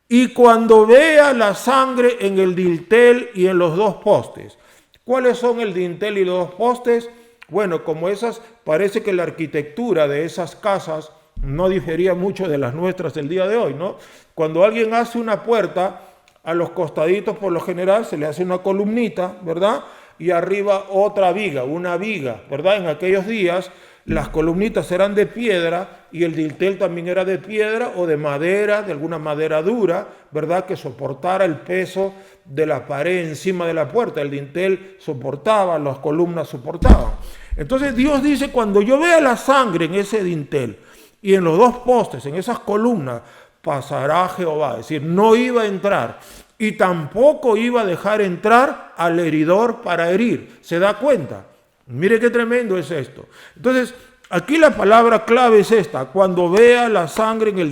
Y cuando vea la sangre en el dintel y en los dos postes. ¿Cuáles son el dintel y los dos postes? Bueno, como esas, parece que la arquitectura de esas casas no difería mucho de las nuestras el día de hoy, ¿no? Cuando alguien hace una puerta, a los costaditos por lo general se le hace una columnita, ¿verdad? Y arriba otra viga, una viga, ¿verdad? En aquellos días las columnitas eran de piedra y el dintel también era de piedra o de madera, de alguna madera dura, ¿verdad? Que soportara el peso de la pared encima de la puerta. El dintel soportaba, las columnas soportaban. Entonces Dios dice, cuando yo vea la sangre en ese dintel y en los dos postes, en esas columnas, pasará Jehová. Es decir, no iba a entrar. Y tampoco iba a dejar entrar al heridor para herir. ¿Se da cuenta? Mire qué tremendo es esto. Entonces, aquí la palabra clave es esta. Cuando vea la sangre en el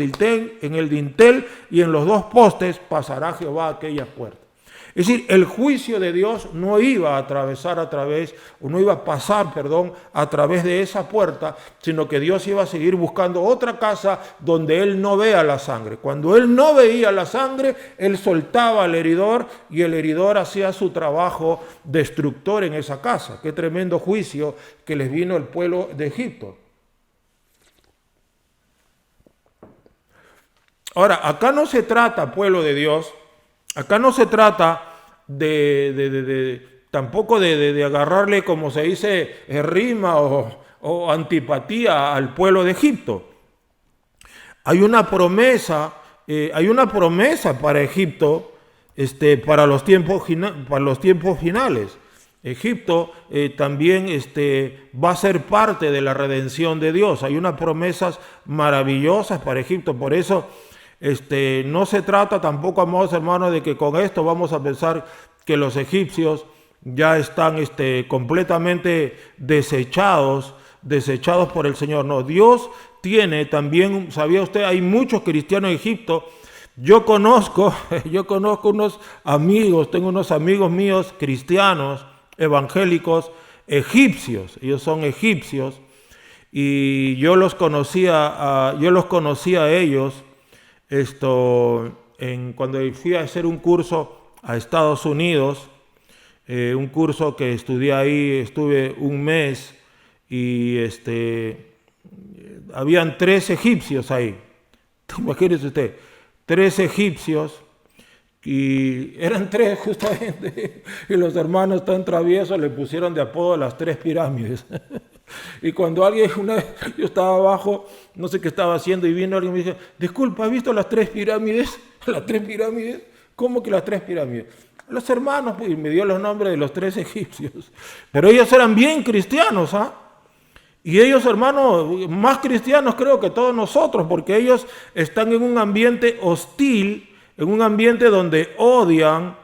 dintel y en los dos postes, pasará Jehová aquella puerta. Es decir, el juicio de Dios no iba a pasar a través de esa puerta, sino que Dios iba a seguir buscando otra casa donde Él no vea la sangre. Cuando Él no veía la sangre, Él soltaba al heridor y el heridor hacía su trabajo destructor en esa casa. Qué tremendo juicio que les vino el pueblo de Egipto. Ahora, acá no se trata, pueblo de Dios, acá no se trata tampoco de agarrarle, como se dice, rima o antipatía al pueblo de Egipto. Hay una promesa para Egipto, para los tiempos finales. Egipto también va a ser parte de la redención de Dios. Hay unas promesas maravillosas para Egipto, por eso no se trata tampoco, amados hermanos, de que con esto vamos a pensar que los egipcios ya están completamente desechados por el Señor. No, Dios tiene también, ¿sabía usted? Hay muchos cristianos en Egipto. Yo conozco unos amigos, tengo unos amigos míos cristianos, evangélicos, egipcios. Ellos son egipcios y yo los conocía a ellos. Cuando fui a hacer un curso a Estados Unidos, un curso que estudié ahí, estuve un mes y habían 3 egipcios ahí. Imagínese usted, 3 egipcios y eran 3 justamente y los hermanos tan traviesos le pusieron de apodo las 3 pirámides. Y cuando alguien, yo estaba abajo, no sé qué estaba haciendo, y vino alguien y me dijo, disculpa, ¿has visto las 3 pirámides? ¿Las 3 pirámides? ¿Cómo que las 3 pirámides? Los hermanos, pues, y me dio los nombres de los 3 egipcios. Pero ellos eran bien cristianos, ¿ah? Y ellos, hermanos, más cristianos creo que todos nosotros, porque ellos están en un ambiente hostil, en un ambiente donde odian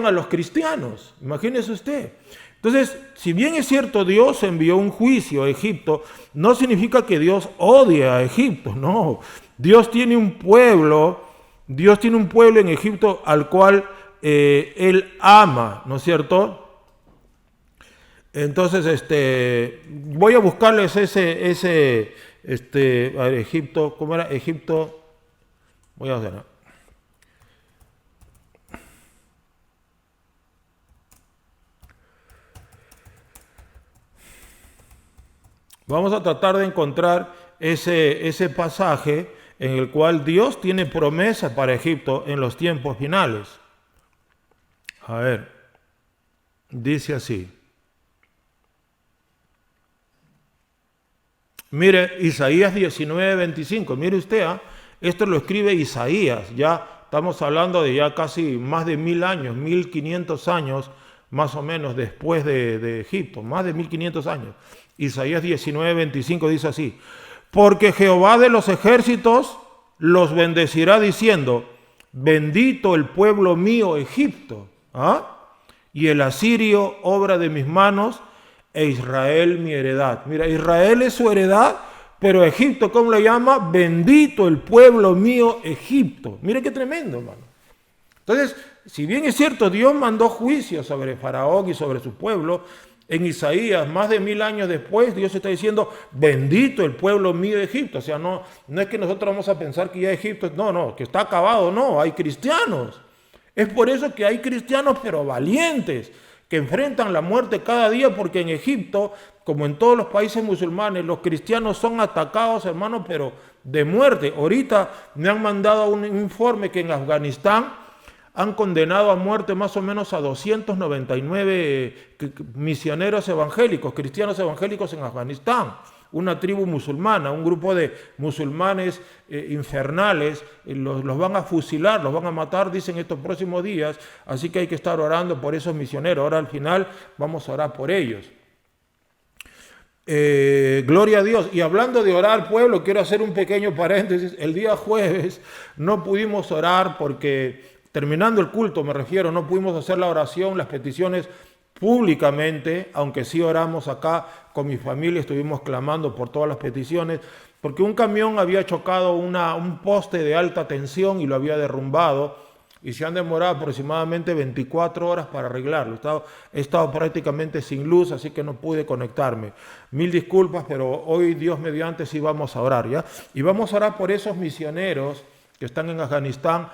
a los cristianos. Imagínese usted. Entonces, si bien es cierto, Dios envió un juicio a Egipto, no significa que Dios odie a Egipto, no. Dios tiene un pueblo en Egipto al cual Él ama, ¿no es cierto? Entonces, voy a buscarles ese a ver, Egipto, ¿cómo era? Egipto, voy a hacer, ¿no? Vamos a tratar de encontrar ese pasaje en el cual Dios tiene promesa para Egipto en los tiempos finales. A ver, dice así. Mire, Isaías 19:25, mire usted, esto lo escribe Isaías, ya estamos hablando de ya casi más de 1000 años, 1500 años más o menos después de Egipto, más de 1500 años. Isaías 19:25 dice así: porque Jehová de los ejércitos los bendecirá diciendo, bendito el pueblo mío Egipto, y el asirio obra de mis manos, e Israel mi heredad. Mira, Israel es su heredad, pero Egipto, ¿cómo le llama? Bendito el pueblo mío Egipto. Mire qué tremendo, hermano. Entonces, si bien es cierto, Dios mandó juicio sobre Faraón y sobre su pueblo, en Isaías, más de 1000 años después, Dios está diciendo, bendito el pueblo mío Egipto. O sea, no es que nosotros vamos a pensar que ya Egipto, no, que está acabado, no, hay cristianos. Es por eso que hay cristianos, pero valientes, que enfrentan la muerte cada día, porque en Egipto, como en todos los países musulmanes, los cristianos son atacados, hermanos, pero de muerte. Ahorita me han mandado un informe que en Afganistán han condenado a muerte más o menos a 299 misioneros evangélicos, cristianos evangélicos en Afganistán, una tribu musulmana, un grupo de musulmanes infernales, los van a fusilar, los van a matar, dicen, estos próximos días, así que hay que estar orando por esos misioneros. Ahora al final vamos a orar por ellos. Gloria a Dios. Y hablando de orar al pueblo, quiero hacer un pequeño paréntesis. El día jueves no pudimos orar porque, terminando el culto me refiero, no pudimos hacer la oración, las peticiones públicamente, aunque sí oramos acá con mi familia, estuvimos clamando por todas las peticiones, porque un camión había chocado un poste de alta tensión y lo había derrumbado, y se han demorado aproximadamente 24 horas para arreglarlo. He estado prácticamente sin luz, así que no pude conectarme. Mil disculpas, pero hoy, Dios mediante, sí vamos a orar, ¿ya? Y vamos a orar por esos misioneros que están en Afganistán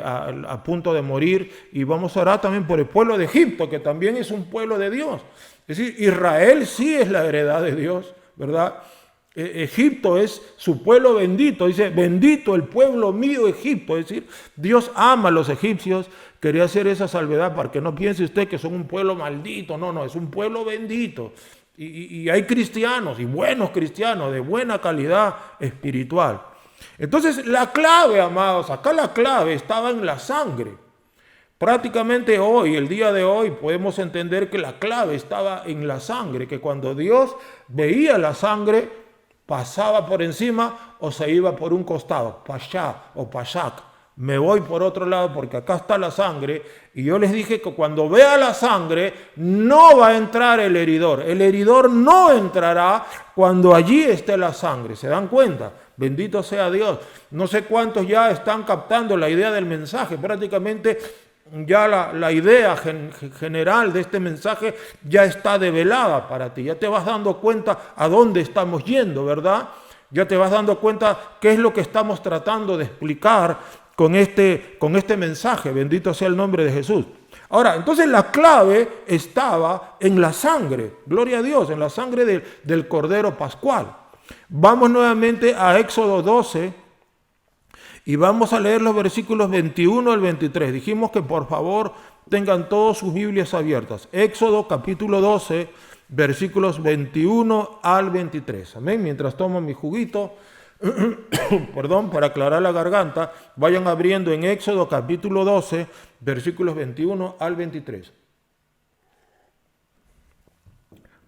a punto de morir, y vamos a orar también por el pueblo de Egipto, que también es un pueblo de Dios. Es decir, Israel sí es la heredad de Dios, ¿verdad? Egipto es su pueblo bendito, dice, bendito el pueblo mío Egipto, es decir, Dios ama a los egipcios. Quería hacer esa salvedad para que no piense usted que son un pueblo maldito, no, es un pueblo bendito. Y hay cristianos, y buenos cristianos, de buena calidad espiritual. Entonces la clave, amados, acá la clave estaba en la sangre. Prácticamente hoy, el día de hoy, podemos entender que la clave estaba en la sangre, que cuando Dios veía la sangre, pasaba por encima o se iba por un costado, pashá o pashak. Me voy por otro lado porque acá está la sangre, y yo les dije que cuando vea la sangre no va a entrar el heridor no entrará cuando allí esté la sangre. ¿Se dan cuenta? Bendito sea Dios. No sé cuántos ya están captando la idea del mensaje. Prácticamente ya la idea general de este mensaje ya está develada para ti. Ya te vas dando cuenta a dónde estamos yendo, ¿verdad? Ya te vas dando cuenta qué es lo que estamos tratando de explicar con este mensaje. Bendito sea el nombre de Jesús. Ahora, entonces la clave estaba en la sangre. Gloria a Dios, en la sangre del Cordero Pascual. Vamos nuevamente a Éxodo 12 y vamos a leer los versículos 21 al 23. Dijimos que por favor tengan todas sus Biblias abiertas. Éxodo capítulo 12, versículos 21 al 23. Amén. Mientras tomo mi juguito, perdón, para aclarar la garganta, vayan abriendo en Éxodo capítulo 12, versículos 21 al 23.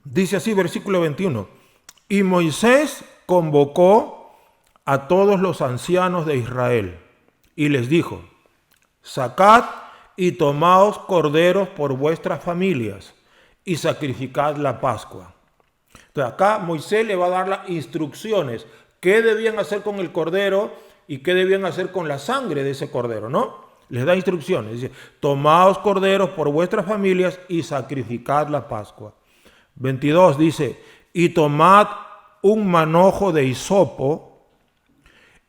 Dice así, versículo 21. Y Moisés convocó a todos los ancianos de Israel y les dijo, sacad y tomaos corderos por vuestras familias y sacrificad la Pascua. Entonces acá Moisés le va a dar las instrucciones, qué debían hacer con el cordero y qué debían hacer con la sangre de ese cordero, ¿no? Les da instrucciones, dice, tomaos corderos por vuestras familias y sacrificad la Pascua. 22 dice, y tomad un manojo de hisopo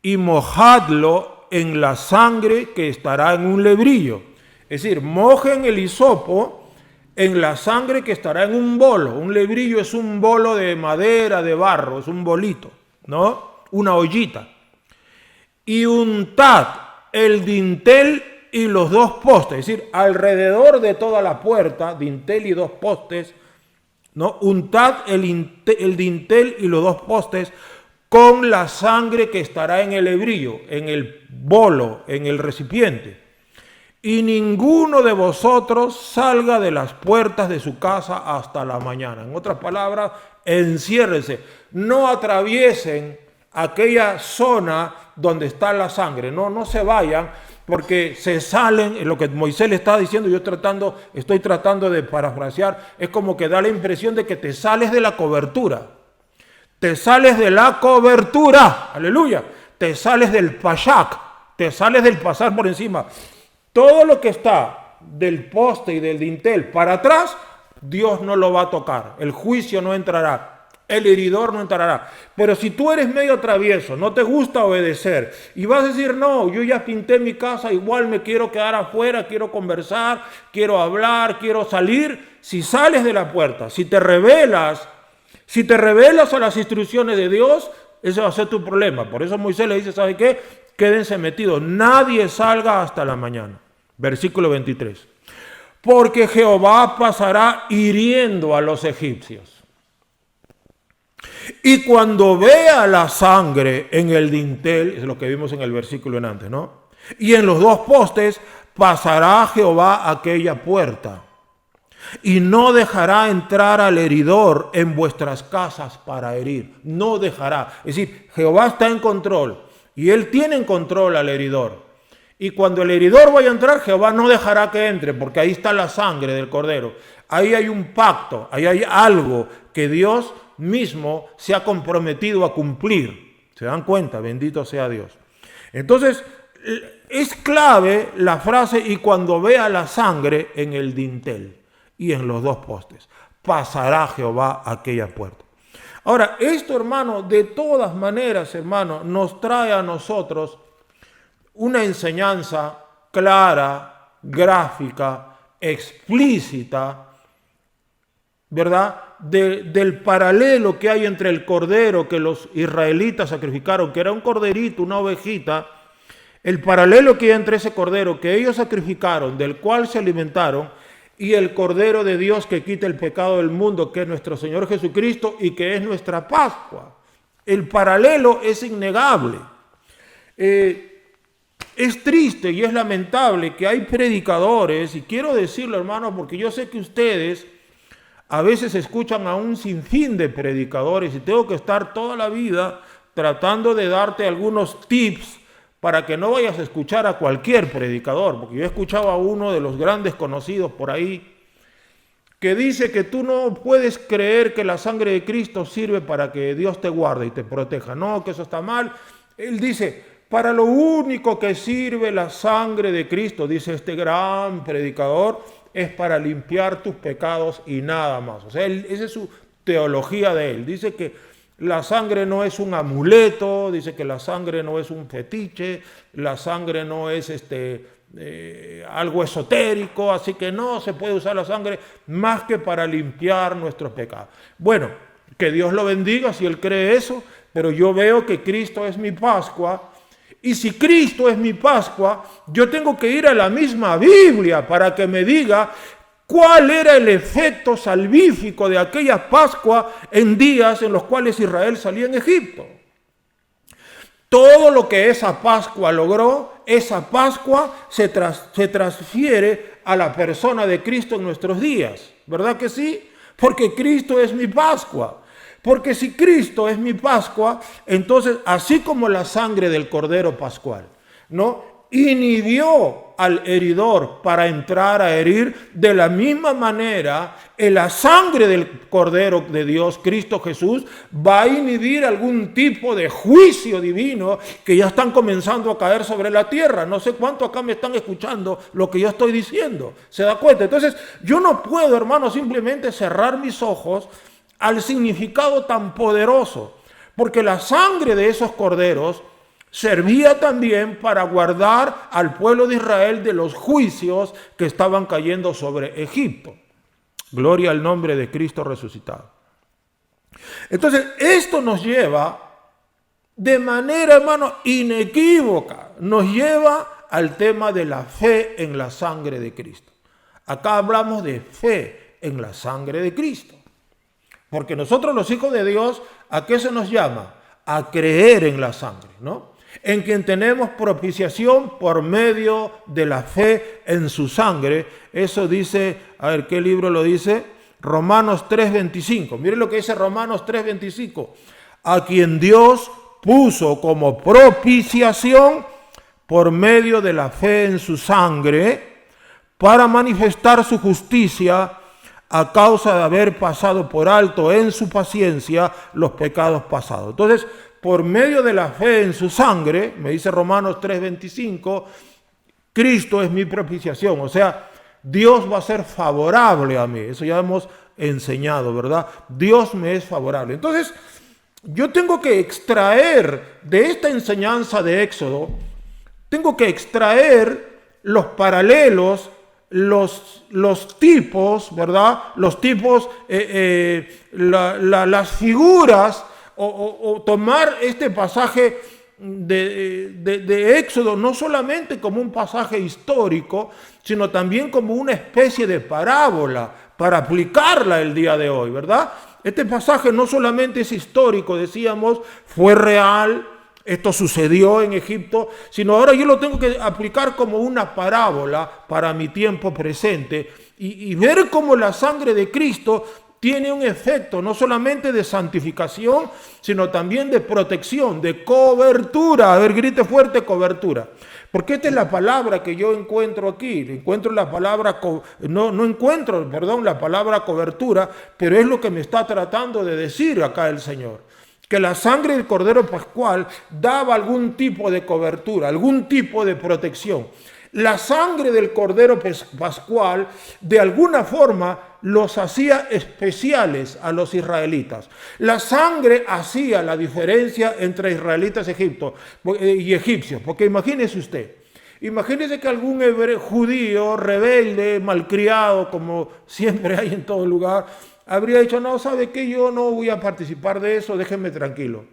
y mojadlo en la sangre que estará en un lebrillo. Es decir, mojen el hisopo en la sangre que estará en un bolo. Un lebrillo es un bolo de madera, de barro, es un bolito, ¿no? Una ollita. Y untad el dintel y los dos postes, es decir, alrededor de toda la puerta, dintel y dos postes, ¿no? Untad el dintel y los dos postes con la sangre que estará en el lebrillo, en el bolo, en el recipiente. Y ninguno de vosotros salga de las puertas de su casa hasta la mañana. En otras palabras, enciérrense, no atraviesen aquella zona donde está la sangre, no se vayan, porque se salen, en lo que Moisés le está diciendo, estoy tratando de parafrasear, es como que da la impresión de que te sales de la cobertura. Te sales de la cobertura, aleluya, te sales del pashak, te sales del pasar por encima. Todo lo que está del poste y del dintel para atrás, Dios no lo va a tocar, el juicio no entrará. El heridor no entrará. Pero si tú eres medio travieso, no te gusta obedecer y vas a decir, no, yo ya pinté mi casa, igual me quiero quedar afuera, quiero conversar, quiero hablar, quiero salir. Si sales de la puerta, si te rebelas a las instrucciones de Dios, ese va a ser tu problema. Por eso Moisés le dice, ¿sabe qué? Quédense metidos, nadie salga hasta la mañana. Versículo 23. Porque Jehová pasará hiriendo a los egipcios. Y cuando vea la sangre en el dintel, es lo que vimos en el versículo en antes, ¿no? Y en los dos postes, pasará Jehová aquella puerta. Y no dejará entrar al heridor en vuestras casas para herir. No dejará. Es decir, Jehová está en control. Y él tiene en control al heridor. Y cuando el heridor vaya a entrar, Jehová no dejará que entre, porque ahí está la sangre del cordero. Ahí hay un pacto, ahí hay algo que Dios mismo se ha comprometido a cumplir. ¿Se dan cuenta? Bendito sea Dios. Entonces, es clave la frase, y cuando vea la sangre en el dintel y en los dos postes, pasará Jehová aquella puerta. Ahora, esto, hermano, de todas maneras, hermano, nos trae a nosotros una enseñanza clara, gráfica, explícita, ¿verdad? Del paralelo que hay entre el cordero que los israelitas sacrificaron, que era un corderito, una ovejita, el paralelo que hay entre ese cordero que ellos sacrificaron, del cual se alimentaron, y el cordero de Dios que quita el pecado del mundo, que es nuestro Señor Jesucristo y que es nuestra Pascua. El paralelo es innegable. Es triste y es lamentable que hay predicadores, y quiero decirlo, hermano, porque yo sé que ustedes a veces escuchan a un sinfín de predicadores y tengo que estar toda la vida tratando de darte algunos tips para que no vayas a escuchar a cualquier predicador, porque yo he escuchado a uno de los grandes conocidos por ahí que dice que tú no puedes creer que la sangre de Cristo sirve para que Dios te guarde y te proteja. No, que eso está mal. Él dice, para lo único que sirve la sangre de Cristo, dice este gran predicador, es para limpiar tus pecados y nada más. O sea, esa es su teología de él. Dice que la sangre no es un amuleto, dice que la sangre no es un fetiche, la sangre no es algo esotérico, así que no se puede usar la sangre más que para limpiar nuestros pecados. Bueno, que Dios lo bendiga si él cree eso, pero yo veo que Cristo es mi Pascua. Y si Cristo es mi Pascua, yo tengo que ir a la misma Biblia para que me diga cuál era el efecto salvífico de aquella Pascua en días en los cuales Israel salía en Egipto. Todo lo que esa Pascua logró, esa Pascua se transfiere a la persona de Cristo en nuestros días. ¿Verdad que sí? Porque Cristo es mi Pascua. Porque si Cristo es mi Pascua, entonces, así como la sangre del Cordero Pascual, ¿no?, inhibió al heridor para entrar a herir, de la misma manera, la sangre del Cordero de Dios, Cristo Jesús, va a inhibir algún tipo de juicio divino que ya están comenzando a caer sobre la tierra. No sé cuánto acá me están escuchando lo que yo estoy diciendo. ¿Se da cuenta? Entonces, yo no puedo, hermano, simplemente cerrar mis ojos al significado tan poderoso porque la sangre de esos corderos servía también para guardar al pueblo de Israel de los juicios que estaban cayendo sobre Egipto. Gloria al nombre de Cristo resucitado. Entonces, esto nos lleva de manera, hermano, inequívoca, nos lleva al tema de la fe en la sangre de Cristo. Acá hablamos de fe en la sangre de Cristo. Porque nosotros los hijos de Dios, ¿a qué se nos llama? A creer en la sangre, ¿no? En quien tenemos propiciación por medio de la fe en su sangre. Eso dice, a ver, ¿qué libro lo dice? Romanos 3:25. Miren lo que dice Romanos 3:25. A quien Dios puso como propiciación por medio de la fe en su sangre para manifestar su justicia a causa de haber pasado por alto en su paciencia los pecados pasados. Entonces, por medio de la fe en su sangre, me dice Romanos 3:25, Cristo es mi propiciación. O sea, Dios va a ser favorable a mí. Eso ya hemos enseñado, ¿verdad? Dios me es favorable. Entonces, yo tengo que extraer de esta enseñanza de Éxodo, tengo que extraer los paralelos, los tipos, ¿verdad? Los tipos, las figuras, o tomar este pasaje de Éxodo no solamente como un pasaje histórico, sino también como una especie de parábola para aplicarla el día de hoy, ¿verdad? Este pasaje no solamente es histórico, decíamos, fue real, esto sucedió en Egipto, sino ahora yo lo tengo que aplicar como una parábola para mi tiempo presente y ver cómo la sangre de Cristo tiene un efecto no solamente de santificación, sino también de protección, de cobertura. A ver, grite fuerte, cobertura. Porque esta es la palabra que yo encuentro aquí. Encuentro la palabra, la palabra cobertura, pero es lo que me está tratando de decir acá el Señor. Que la sangre del Cordero Pascual daba algún tipo de cobertura, algún tipo de protección. La sangre del Cordero Pascual de alguna forma los hacía especiales a los israelitas. La sangre hacía la diferencia entre israelitas y egipcios. Porque imagínese usted, imagínese que algún judío rebelde, malcriado, como siempre hay en todo lugar, habría dicho, no, ¿sabe qué? Yo no voy a participar de eso, déjenme tranquilo.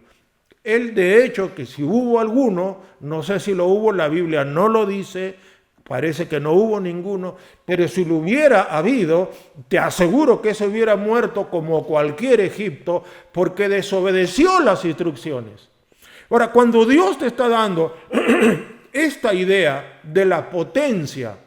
Él, de hecho, que si hubo alguno, no sé si lo hubo, la Biblia no lo dice, parece que no hubo ninguno, pero si lo hubiera habido, te aseguro que se hubiera muerto como cualquier egipto, porque desobedeció las instrucciones. Ahora, cuando Dios te está dando esta idea de la potencia,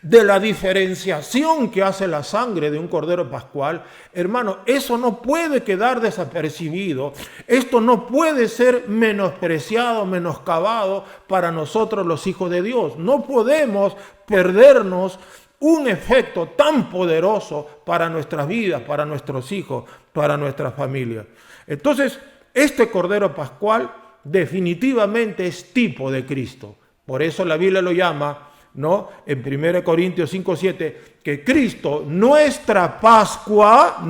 de la diferenciación que hace la sangre de un Cordero Pascual, hermano, eso no puede quedar desapercibido. Esto no puede ser menospreciado, menoscabado para nosotros los hijos de Dios. No podemos perdernos un efecto tan poderoso para nuestras vidas, para nuestros hijos, para nuestra familia. Entonces, este Cordero Pascual definitivamente es tipo de Cristo. Por eso la Biblia lo llama, ¿no? En 1 Corintios 5:7, que Cristo, nuestra Pascua,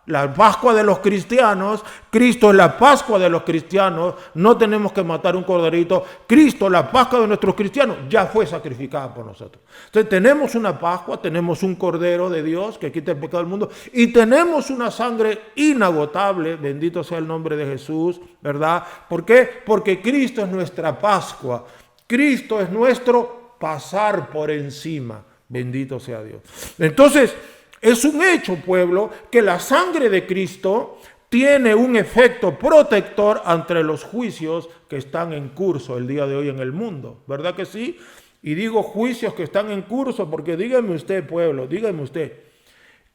la Pascua de los cristianos, Cristo es la Pascua de los cristianos, no tenemos que matar un corderito, Cristo, la Pascua de nuestros cristianos, ya fue sacrificada por nosotros. Entonces tenemos una Pascua, tenemos un Cordero de Dios que quita el pecado del mundo y tenemos una sangre inagotable, bendito sea el nombre de Jesús, ¿verdad? ¿Por qué? Porque Cristo es nuestra Pascua. Cristo es nuestro pasar por encima. Bendito sea Dios. Entonces, es un hecho, pueblo, que la sangre de Cristo tiene un efecto protector ante los juicios que están en curso el día de hoy en el mundo. ¿Verdad que sí? Y digo juicios que están en curso porque dígame usted, pueblo, dígame usted,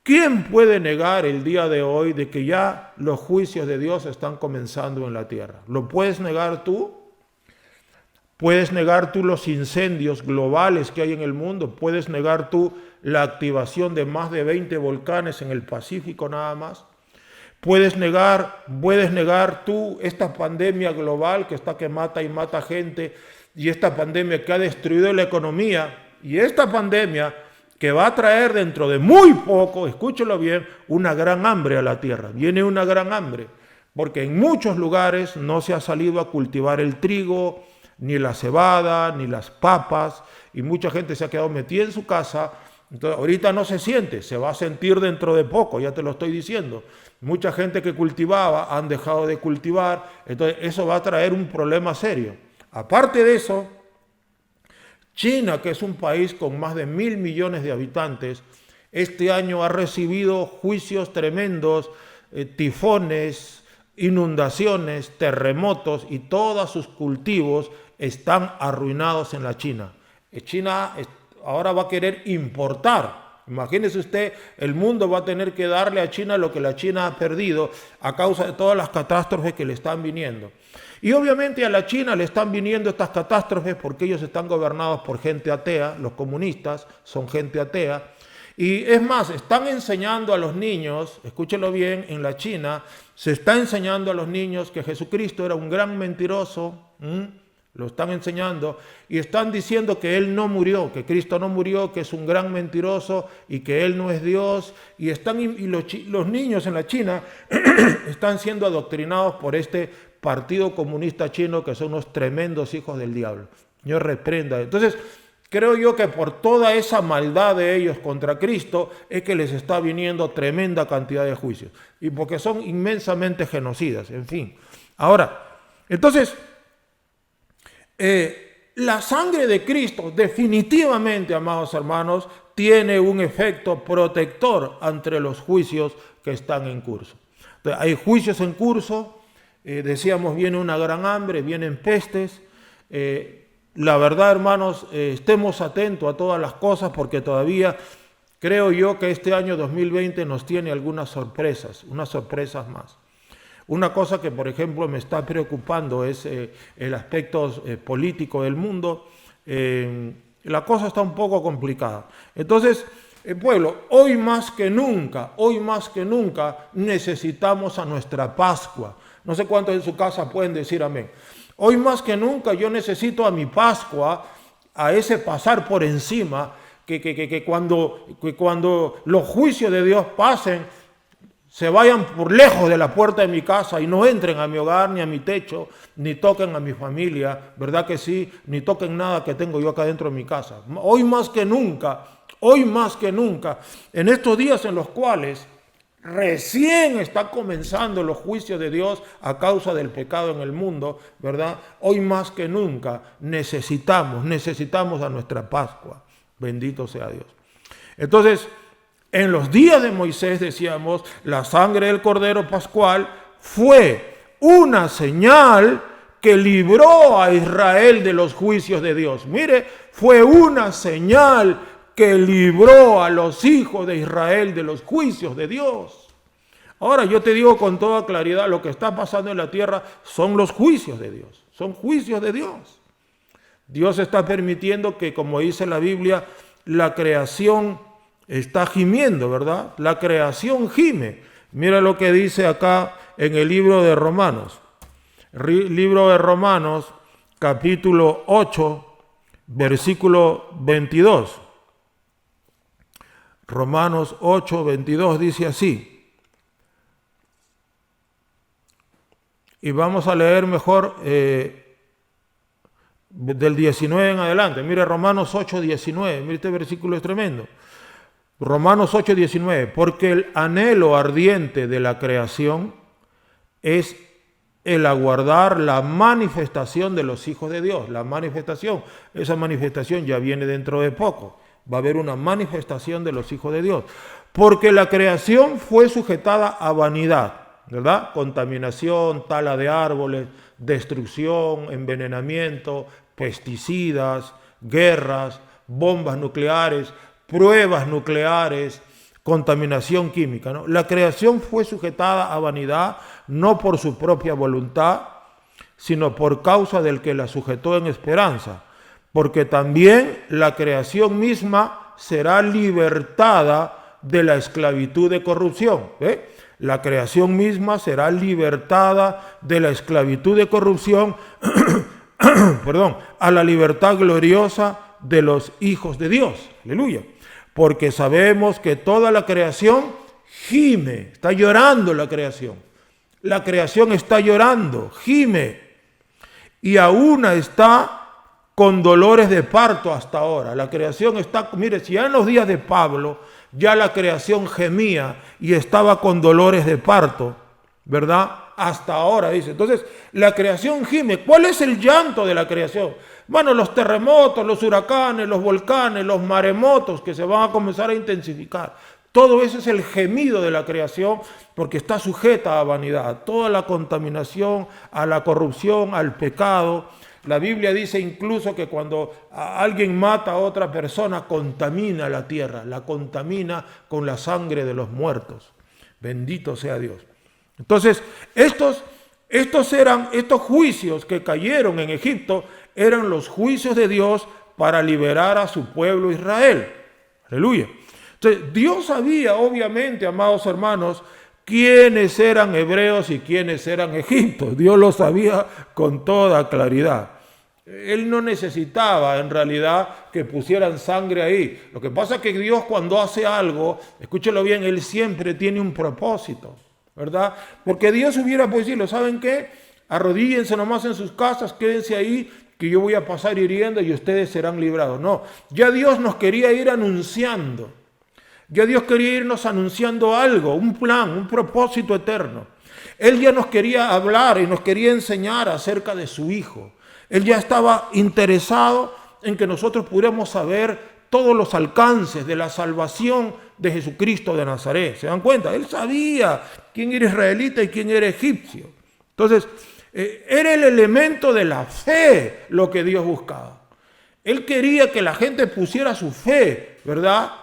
¿quién puede negar el día de hoy de que ya los juicios de Dios están comenzando en la tierra? ¿Lo puedes negar tú? ¿Puedes negar tú los incendios globales que hay en el mundo? ¿Puedes negar tú la activación de más de 20 volcanes en el Pacífico nada más? ¿Puedes negar tú esta pandemia global que mata y mata gente y esta pandemia que ha destruido la economía y esta pandemia que va a traer dentro de muy poco, escúchelo bien, una gran hambre a la tierra? Viene una gran hambre. porque en muchos lugares no se ha salido a cultivar el trigo, ni la cebada, ni las papas, y mucha gente se ha quedado metida en su casa. Entonces, ahorita no se siente, se va a sentir dentro de poco, ya te lo estoy diciendo. Mucha gente que cultivaba han dejado de cultivar, entonces eso va a traer un problema serio. Aparte de eso, China, que es un país con más de 1.000 millones de habitantes, este año ha recibido juicios tremendos, tifones, inundaciones, terremotos, y todos sus cultivos están arruinados en la China. China ahora va a querer importar. Imagínese usted, el mundo va a tener que darle a China lo que la China ha perdido a causa de todas las catástrofes que le están viniendo. Y obviamente a la China le están viniendo estas catástrofes porque ellos están gobernados por gente atea, los comunistas son gente atea. Y es más, están enseñando a los niños, escúchelo bien, en la China se está enseñando a los niños que Jesucristo era un gran mentiroso, lo están enseñando, y están diciendo que Él no murió, que Cristo no murió, que es un gran mentiroso y que Él no es Dios. Y los niños en la China están siendo adoctrinados por este partido comunista chino, que son unos tremendos hijos del diablo. Dios reprenda. Entonces, creo yo que por toda esa maldad de ellos contra Cristo es que les está viniendo tremenda cantidad de juicios. Y porque son inmensamente genocidas, en fin. Ahora, entonces, la sangre de Cristo definitivamente, amados hermanos, tiene un efecto protector ante los juicios que están en curso. Entonces, hay juicios en curso, decíamos, viene una gran hambre, vienen pestes. La verdad, hermanos, estemos atentos a todas las cosas, porque todavía creo yo que este año 2020 nos tiene algunas sorpresas, unas sorpresas más. Una cosa que, por ejemplo, me está preocupando es el aspecto político del mundo. La cosa está un poco complicada. Entonces, pueblo, hoy más que nunca, necesitamos a nuestra Pascua. No sé cuántos en su casa pueden decir amén. Hoy más que nunca yo necesito a mi Pascua, a ese pasar por encima, que cuando los juicios de Dios pasen, se vayan por lejos de la puerta de mi casa y no entren a mi hogar, ni a mi techo, ni toquen a mi familia, ¿verdad que sí? Ni toquen nada que tengo yo acá dentro de mi casa. Hoy más que nunca, en estos días en los cuales recién están comenzando los juicios de Dios a causa del pecado en el mundo, ¿verdad? Hoy más que nunca necesitamos a nuestra Pascua. Bendito sea Dios. Entonces, en los días de Moisés, decíamos, la sangre del Cordero Pascual fue una señal que libró a Israel de los juicios de Dios. Mire, fue una señal que libró a los hijos de Israel de los juicios de Dios. Ahora yo te digo con toda claridad, lo que está pasando en la tierra son los juicios de Dios, son juicios de Dios. Dios está permitiendo que, como dice la Biblia, la creación está gimiendo, ¿verdad? La creación gime. Mira lo que dice acá en el libro de Romanos. Libro de Romanos, capítulo 8, versículo 22. Romanos 8, 22 dice así. Y vamos a leer mejor del 19 en adelante. Mire Romanos 8, 19. Mire, este versículo es tremendo. Romanos 8, 19. Porque el anhelo ardiente de la creación es el aguardar la manifestación de los hijos de Dios. La manifestación, esa manifestación ya viene dentro de poco. Va a haber una manifestación de los hijos de Dios. Porque la creación fue sujetada a vanidad, ¿verdad? Contaminación, tala de árboles, destrucción, envenenamiento, pesticidas, guerras, bombas nucleares, pruebas nucleares, contaminación química, ¿no? La creación fue sujetada a vanidad, no por su propia voluntad, sino por causa del que la sujetó en esperanza, porque también la creación misma será libertada de la esclavitud de corrupción. La creación misma será libertada de la esclavitud de corrupción, perdón, a la libertad gloriosa de los hijos de Dios. Aleluya. Porque sabemos que toda la creación gime, está llorando la creación, La creación está llorando, gime, y aún está con dolores de parto hasta ahora. La creación está, mire, si ya en los días de Pablo, ya la creación gemía y estaba con dolores de parto, ¿verdad? Hasta ahora, dice. Entonces, la creación gime. ¿Cuál es el llanto de la creación? Bueno, los terremotos, los huracanes, los volcanes, los maremotos que se van a comenzar a intensificar. Todo eso es el gemido de la creación porque está sujeta a vanidad, a toda la contaminación, a la corrupción, al pecado. La Biblia dice incluso que cuando alguien mata a otra persona, contamina la tierra, la contamina con la sangre de los muertos. Bendito sea Dios. Entonces, estos juicios que cayeron en Egipto eran los juicios de Dios para liberar a su pueblo Israel. Aleluya. Entonces, Dios sabía, obviamente, amados hermanos, quiénes eran hebreos y quiénes eran egipcios. Dios lo sabía con toda claridad. Él no necesitaba en realidad que pusieran sangre ahí. Lo que pasa es que Dios cuando hace algo, escúchelo bien, Él siempre tiene un propósito, ¿verdad? Porque Dios hubiera podido decirlo, ¿saben qué? Arrodíllense nomás en sus casas, quédense ahí, que yo voy a pasar hiriendo y ustedes serán librados. No, ya Dios nos quería ir anunciando. Ya Dios quería irnos anunciando algo, un plan, un propósito eterno. Él ya nos quería hablar y nos quería enseñar acerca de su Hijo. Él ya estaba interesado en que nosotros pudiéramos saber todos los alcances de la salvación de Jesucristo de Nazaret. ¿Se dan cuenta? Él sabía quién era israelita y quién era egipcio. Entonces, era el elemento de la fe lo que Dios buscaba. Él quería que la gente pusiera su fe, ¿verdad?,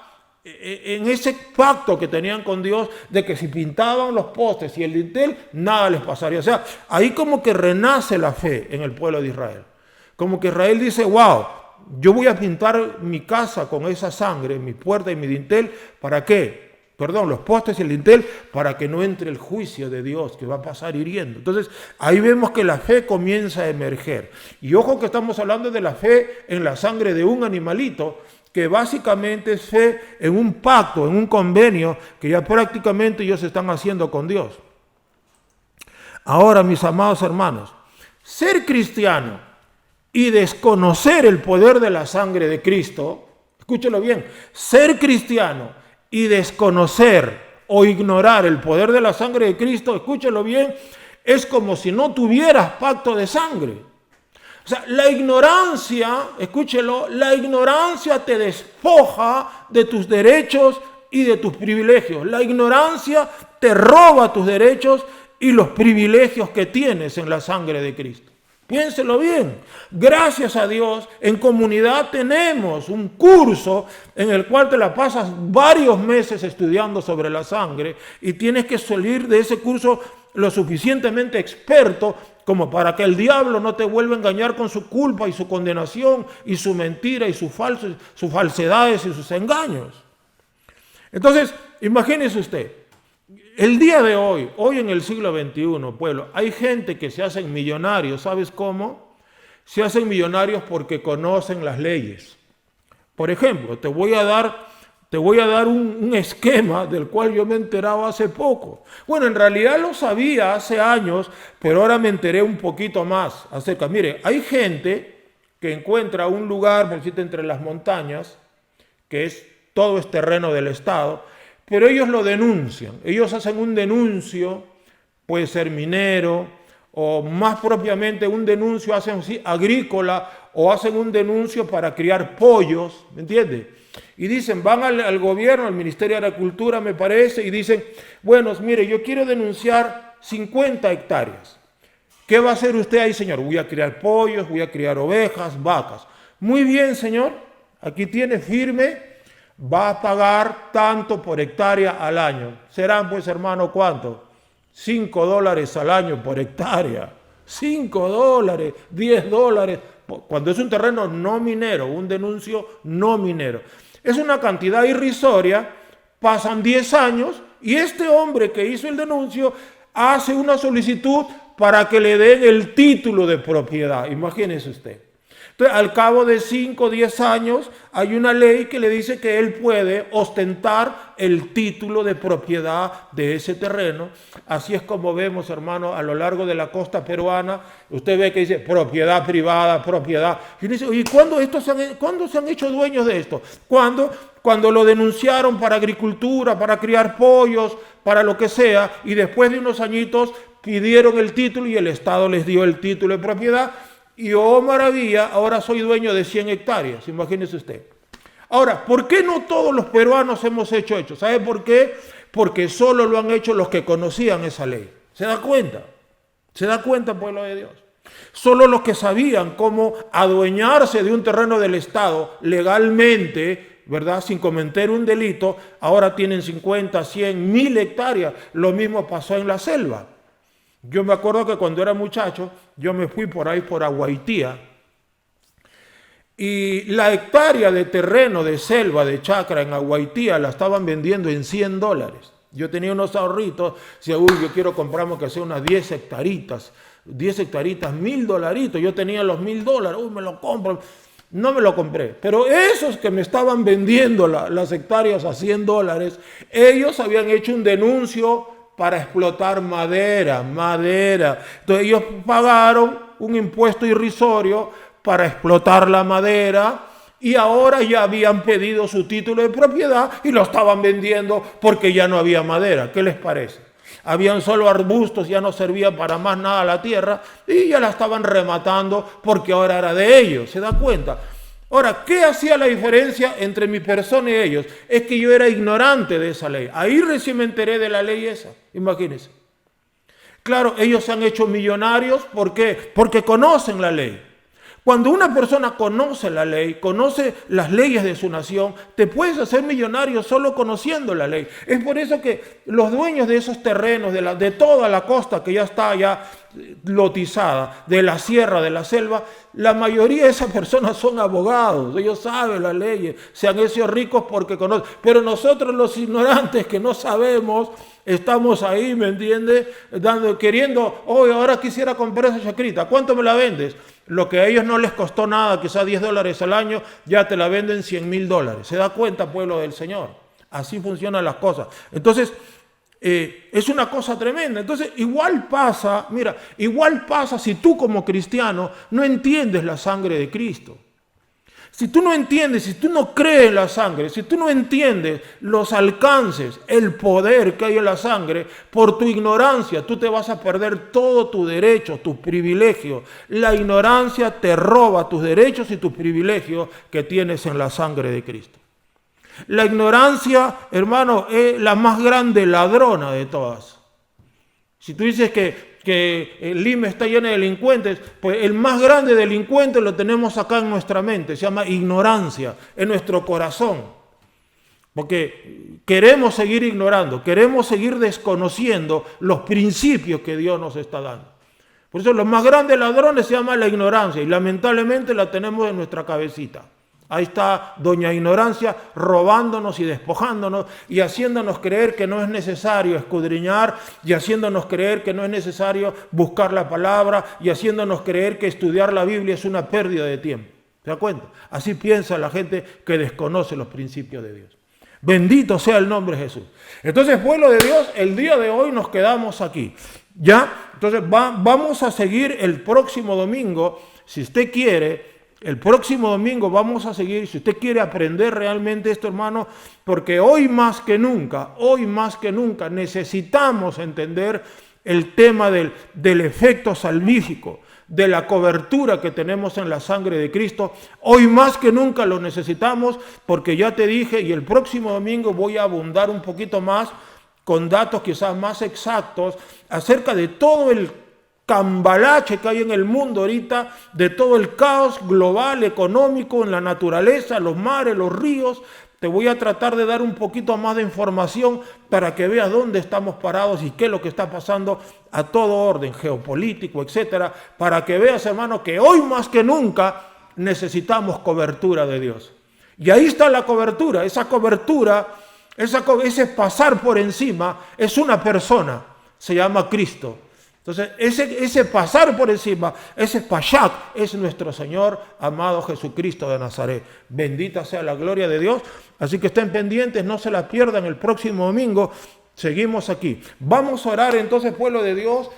en ese pacto que tenían con Dios de que si pintaban los postes y el dintel, nada les pasaría. O sea, ahí como que renace la fe en el pueblo de Israel. Como que Israel dice, wow, yo voy a pintar mi casa con esa sangre, mi puerta y mi dintel, ¿para qué? Perdón, los postes y el dintel, para que no entre el juicio de Dios que va a pasar hiriendo. Entonces, ahí vemos que la fe comienza a emerger. Y ojo que estamos hablando de la fe en la sangre de un animalito, que básicamente es fe en un pacto, en un convenio que ya prácticamente ellos están haciendo con Dios. Ahora, mis amados hermanos, ser cristiano y desconocer el poder de la sangre de Cristo, escúchelo bien, ser cristiano y desconocer o ignorar el poder de la sangre de Cristo, escúchelo bien, es como si no tuvieras pacto de sangre. O sea, la ignorancia, escúchelo, la ignorancia te despoja de tus derechos y de tus privilegios. La ignorancia te roba tus derechos y los privilegios que tienes en la sangre de Cristo. Piénselo bien. Gracias a Dios, en comunidad tenemos un curso en el cual te la pasas varios meses estudiando sobre la sangre y tienes que salir de ese curso lo suficientemente experto como para que el diablo no te vuelva a engañar con su culpa y su condenación y su mentira y sus falsedades y sus engaños. Entonces, imagínese usted, el día de hoy en el siglo XXI, pueblo, hay gente que se hacen millonarios, ¿sabes cómo? Se hacen millonarios porque conocen las leyes. Por ejemplo, te voy a dar un esquema del cual yo me enteraba hace poco. Bueno, en realidad lo sabía hace años, pero ahora me enteré un poquito más acerca. Mire, hay gente que encuentra un lugar, por decirte, entre las montañas, que todo es terreno del Estado, pero ellos lo denuncian. Ellos hacen un denuncio, puede ser minero, o más propiamente un denuncio hacen así, agrícola, o hacen un denuncio para criar pollos, ¿me entiende? Y dicen, van al gobierno, al Ministerio de Agricultura, me parece, y dicen, bueno, mire, yo quiero denunciar 50 hectáreas. ¿Qué va a hacer usted ahí, señor? Voy a criar pollos, voy a criar ovejas, vacas. Muy bien, señor, aquí tiene firme, va a pagar tanto por hectárea al año. Serán, pues, hermano, ¿cuánto? $5 al año por hectárea. $5, $10, cuando es un terreno no minero, un denuncio no minero. Es una cantidad irrisoria, pasan 10 años y este hombre que hizo el denuncio hace una solicitud para que le den el título de propiedad. Imagínese usted. Entonces, al cabo de 5 o 10 años, hay una ley que le dice que él puede ostentar el título de propiedad de ese terreno. Así es como vemos, hermano, a lo largo de la costa peruana, usted ve que dice propiedad privada, propiedad. Y uno dice, ¿y cuándo se han hecho dueños de esto? Cuando lo denunciaron para agricultura, para criar pollos, para lo que sea, y después de unos añitos pidieron el título y el Estado les dio el título de propiedad. Y oh maravilla, ahora soy dueño de 100 hectáreas, imagínese usted. Ahora, ¿por qué no todos los peruanos hemos hecho esto? ¿Sabe por qué? Porque solo lo han hecho los que conocían esa ley. ¿Se da cuenta? ¿Se da cuenta, pueblo de Dios? Solo los que sabían cómo adueñarse de un terreno del Estado legalmente, ¿verdad? Sin cometer un delito, ahora tienen 50, 100, 1000 hectáreas. Lo mismo pasó en la selva. Yo me acuerdo que cuando era muchacho, yo me fui por ahí por Aguaitía y la hectárea de terreno de selva, de chacra en Aguaitía la estaban vendiendo en $100. Yo tenía unos ahorritos, decía, yo quiero comprarme que sea unas 10 hectaritas, $1,000. Yo tenía los $1,000, me lo compro. No me lo compré, pero esos que me estaban vendiendo las hectáreas a $100, ellos habían hecho un denuncio para explotar madera. Entonces ellos pagaron un impuesto irrisorio para explotar la madera y ahora ya habían pedido su título de propiedad y lo estaban vendiendo porque ya no había madera. ¿Qué les parece? Habían solo arbustos, ya no servía para más nada la tierra y ya la estaban rematando porque ahora era de ellos. ¿Se da cuenta? Ahora, ¿qué hacía la diferencia entre mi persona y ellos? Es que yo era ignorante de esa ley. Ahí recién me enteré de la ley esa. Imagínense. Claro, ellos se han hecho millonarios. ¿Por qué? Porque conocen la ley. Cuando una persona conoce la ley, conoce las leyes de su nación, te puedes hacer millonario solo conociendo la ley. Es por eso que los dueños de esos terrenos, de toda la costa que ya está ya lotizada, de la sierra, de la selva, la mayoría de esas personas son abogados, ellos saben las leyes, se han hecho ricos porque conocen. Pero nosotros los ignorantes que no sabemos, estamos ahí, ¿me entiendes? Queriendo, ahora quisiera comprar esa chacrita, ¿cuánto me la vendes? Lo que a ellos no les costó nada, quizás $10 al año, ya te la venden $100,000. ¿Se da cuenta, pueblo del Señor? Así funcionan las cosas. Entonces, es una cosa tremenda. Entonces, igual pasa si tú como cristiano no entiendes la sangre de Cristo. Si tú no entiendes, si tú no crees en la sangre, si tú no entiendes los alcances, el poder que hay en la sangre, por tu ignorancia tú te vas a perder todo tu derecho, tus privilegios. La ignorancia te roba tus derechos y tus privilegios que tienes en la sangre de Cristo. La ignorancia, hermano, es la más grande ladrona de todas. Si tú dices que Lima está llena de delincuentes, pues el más grande delincuente lo tenemos acá en nuestra mente, se llama ignorancia, en nuestro corazón. Porque queremos seguir ignorando, queremos seguir desconociendo los principios que Dios nos está dando. Por eso los más grandes ladrones se llama la ignorancia y lamentablemente la tenemos en nuestra cabecita. Ahí está doña Ignorancia robándonos y despojándonos y haciéndonos creer que no es necesario escudriñar y haciéndonos creer que no es necesario buscar la palabra y haciéndonos creer que estudiar la Biblia es una pérdida de tiempo. ¿Se da cuenta? Así piensa la gente que desconoce los principios de Dios. Bendito sea el nombre de Jesús. Entonces, pueblo de Dios, el día de hoy nos quedamos aquí. ¿Ya? Entonces, vamos a seguir el próximo domingo, si usted quiere. El próximo domingo vamos a seguir, si usted quiere aprender realmente esto, hermano, porque hoy más que nunca necesitamos entender el tema del efecto salvífico, de la cobertura que tenemos en la sangre de Cristo. Hoy más que nunca lo necesitamos porque ya te dije, y el próximo domingo voy a abundar un poquito más con datos quizás más exactos acerca de todo el cambalache que hay en el mundo ahorita, de todo el caos global, económico, en la naturaleza, los mares, los ríos. Te voy a tratar de dar un poquito más de información para que veas dónde estamos parados y qué es lo que está pasando a todo orden geopolítico, etcétera, para que veas, hermano, que hoy más que nunca necesitamos cobertura de Dios. Y ahí está la cobertura, ese pasar por encima es una persona, se llama Cristo. Entonces, ese pasar por encima, ese Pashak, es nuestro Señor amado Jesucristo de Nazaret. Bendita sea la gloria de Dios. Así que estén pendientes, no se la pierdan el próximo domingo. Seguimos aquí. Vamos a orar entonces, pueblo de Dios,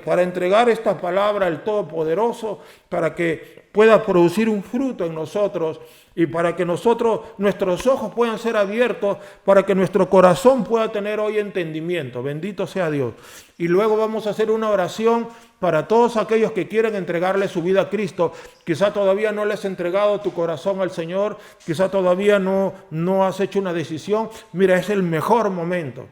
para entregar esta palabra al Todopoderoso, para que pueda producir un fruto en nosotros y para que nuestros ojos puedan ser abiertos, para que nuestro corazón pueda tener hoy entendimiento. Bendito sea Dios. Y luego vamos a hacer una oración para todos aquellos que quieren entregarle su vida a Cristo. Quizá todavía no les has entregado tu corazón al Señor, quizá todavía no has hecho una decisión. Mira, es el mejor momento.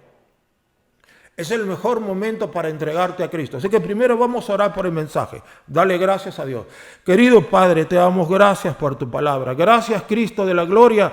Es el mejor momento para entregarte a Cristo. Así que primero vamos a orar por el mensaje. Dale gracias a Dios. Querido Padre, te damos gracias por tu palabra. Gracias, Cristo de la gloria,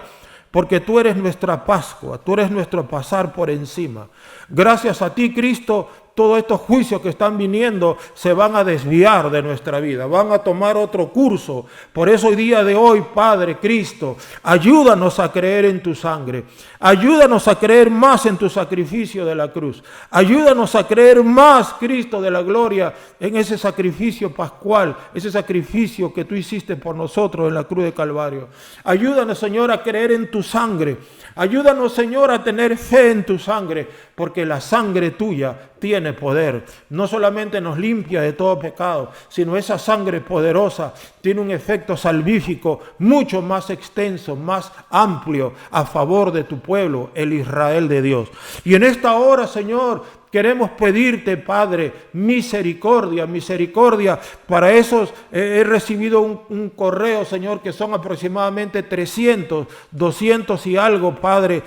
porque tú eres nuestra Pascua, tú eres nuestro pasar por encima. Gracias a ti, Cristo, todos estos juicios que están viniendo se van a desviar de nuestra vida, van a tomar otro curso. Por eso el día de hoy, Padre Cristo, ayúdanos a creer en tu sangre, ayúdanos a creer más en tu sacrificio de la cruz, ayúdanos a creer más, Cristo de la gloria, en ese sacrificio pascual, ese sacrificio que tú hiciste por nosotros en la cruz de Calvario. Ayúdanos, Señor, a creer en tu sangre, ayúdanos, Señor, a tener fe en tu sangre, porque la sangre tuya tiene poder. No solamente nos limpia de todo pecado, sino esa sangre poderosa tiene un efecto salvífico mucho más extenso, más amplio a favor de tu pueblo, el Israel de Dios. Y en esta hora, Señor, queremos pedirte, Padre, misericordia, misericordia. Para esos he recibido un correo, Señor, que son aproximadamente 300, 200 y algo, Padre,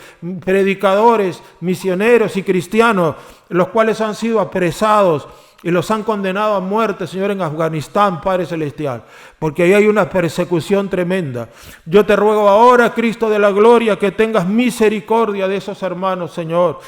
predicadores, misioneros y cristianos, los cuales han sido apresados y los han condenado a muerte, Señor, en Afganistán, Padre Celestial, porque ahí hay una persecución tremenda. Yo te ruego ahora, Cristo de la gloria, que tengas misericordia de esos hermanos, Señor,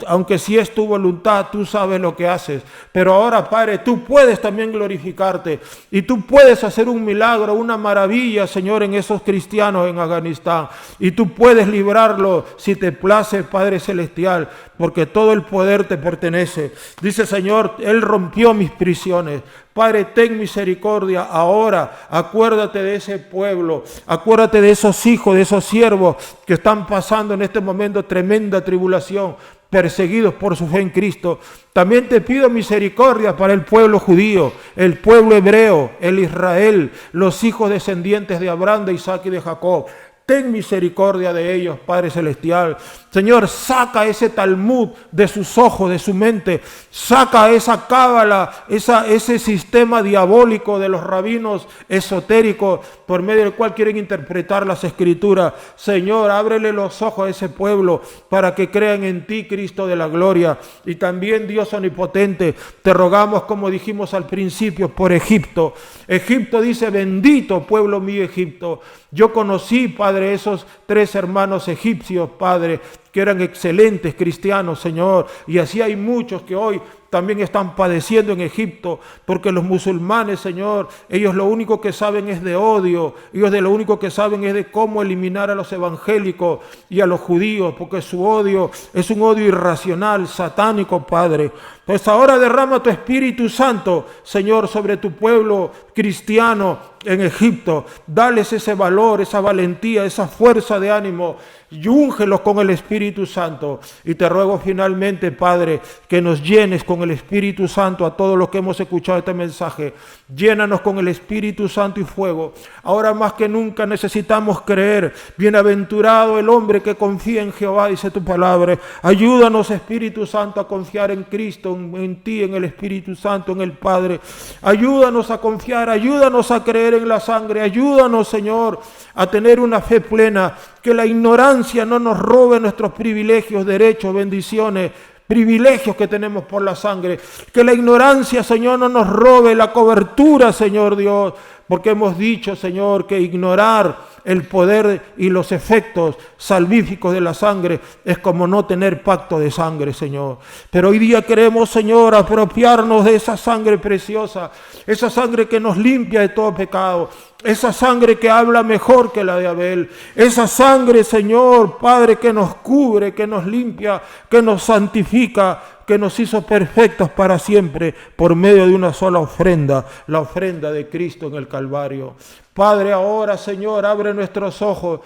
aunque si es tu voluntad, tú sabes lo que haces, pero ahora, Padre, tú puedes también glorificarte y tú puedes hacer un milagro, una maravilla, Señor, en esos cristianos en Afganistán, y tú puedes librarlo si te place, Padre Celestial, porque todo el poder te pertenece. Dice, Señor, Él rompió mis prisiones. Padre, ten misericordia ahora. Acuérdate de ese pueblo, acuérdate de esos hijos, de esos siervos que están pasando en este momento tremenda tribulación, perseguidos por su fe en Cristo. También te pido misericordia para el pueblo judío, el pueblo hebreo, el Israel, los hijos descendientes de Abraham, de Isaac y de Jacob. Ten misericordia de ellos, Padre Celestial. Señor, saca ese Talmud de sus ojos, de su mente. Saca esa cábala, ese sistema diabólico de los rabinos esotéricos por medio del cual quieren interpretar las Escrituras. Señor, ábrele los ojos a ese pueblo para que crean en ti, Cristo de la gloria. Y también, Dios omnipotente, te rogamos, como dijimos al principio, por Egipto. Egipto dice, bendito pueblo mío Egipto. Yo conocí, Padre, esos 3 hermanos egipcios, Padre, que eran excelentes cristianos, Señor, y así hay muchos que hoy también están padeciendo en Egipto, porque los musulmanes, Señor, ellos lo único que saben es de odio, ellos de lo único que saben es de cómo eliminar a los evangélicos y a los judíos, porque su odio es un odio irracional, satánico, Padre. Pues ahora derrama tu Espíritu Santo, Señor, sobre tu pueblo cristiano en Egipto. Dales ese valor, esa valentía, esa fuerza de ánimo, y úngelos con el Espíritu Santo. Y te ruego finalmente, Padre, que nos llenes con el Espíritu Santo a todos los que hemos escuchado este mensaje. Llénanos con el Espíritu Santo y fuego. Ahora más que nunca necesitamos creer. Bienaventurado el hombre que confía en Jehová, dice tu palabra. Ayúdanos, Espíritu Santo, a confiar en Cristo, en ti, en el Espíritu Santo, en el Padre. Ayúdanos a confiar, ayúdanos a creer en la sangre. Ayúdanos, Señor, a tener una fe plena. Que la ignorancia no nos robe nuestros privilegios, derechos, bendiciones, privilegios que tenemos por la sangre. Que la ignorancia, Señor, no nos robe la cobertura, Señor Dios, porque hemos dicho, Señor, que ignorar el poder y los efectos salvíficos de la sangre es como no tener pacto de sangre, Señor. Pero hoy día queremos, Señor, apropiarnos de esa sangre preciosa, esa sangre que nos limpia de todo pecado, esa sangre que habla mejor que la de Abel, esa sangre, Señor, Padre, que nos cubre, que nos limpia, que nos santifica, que nos hizo perfectos para siempre por medio de una sola ofrenda, la ofrenda de Cristo en el Calvario. Padre, ahora, Señor, abre nuestros ojos,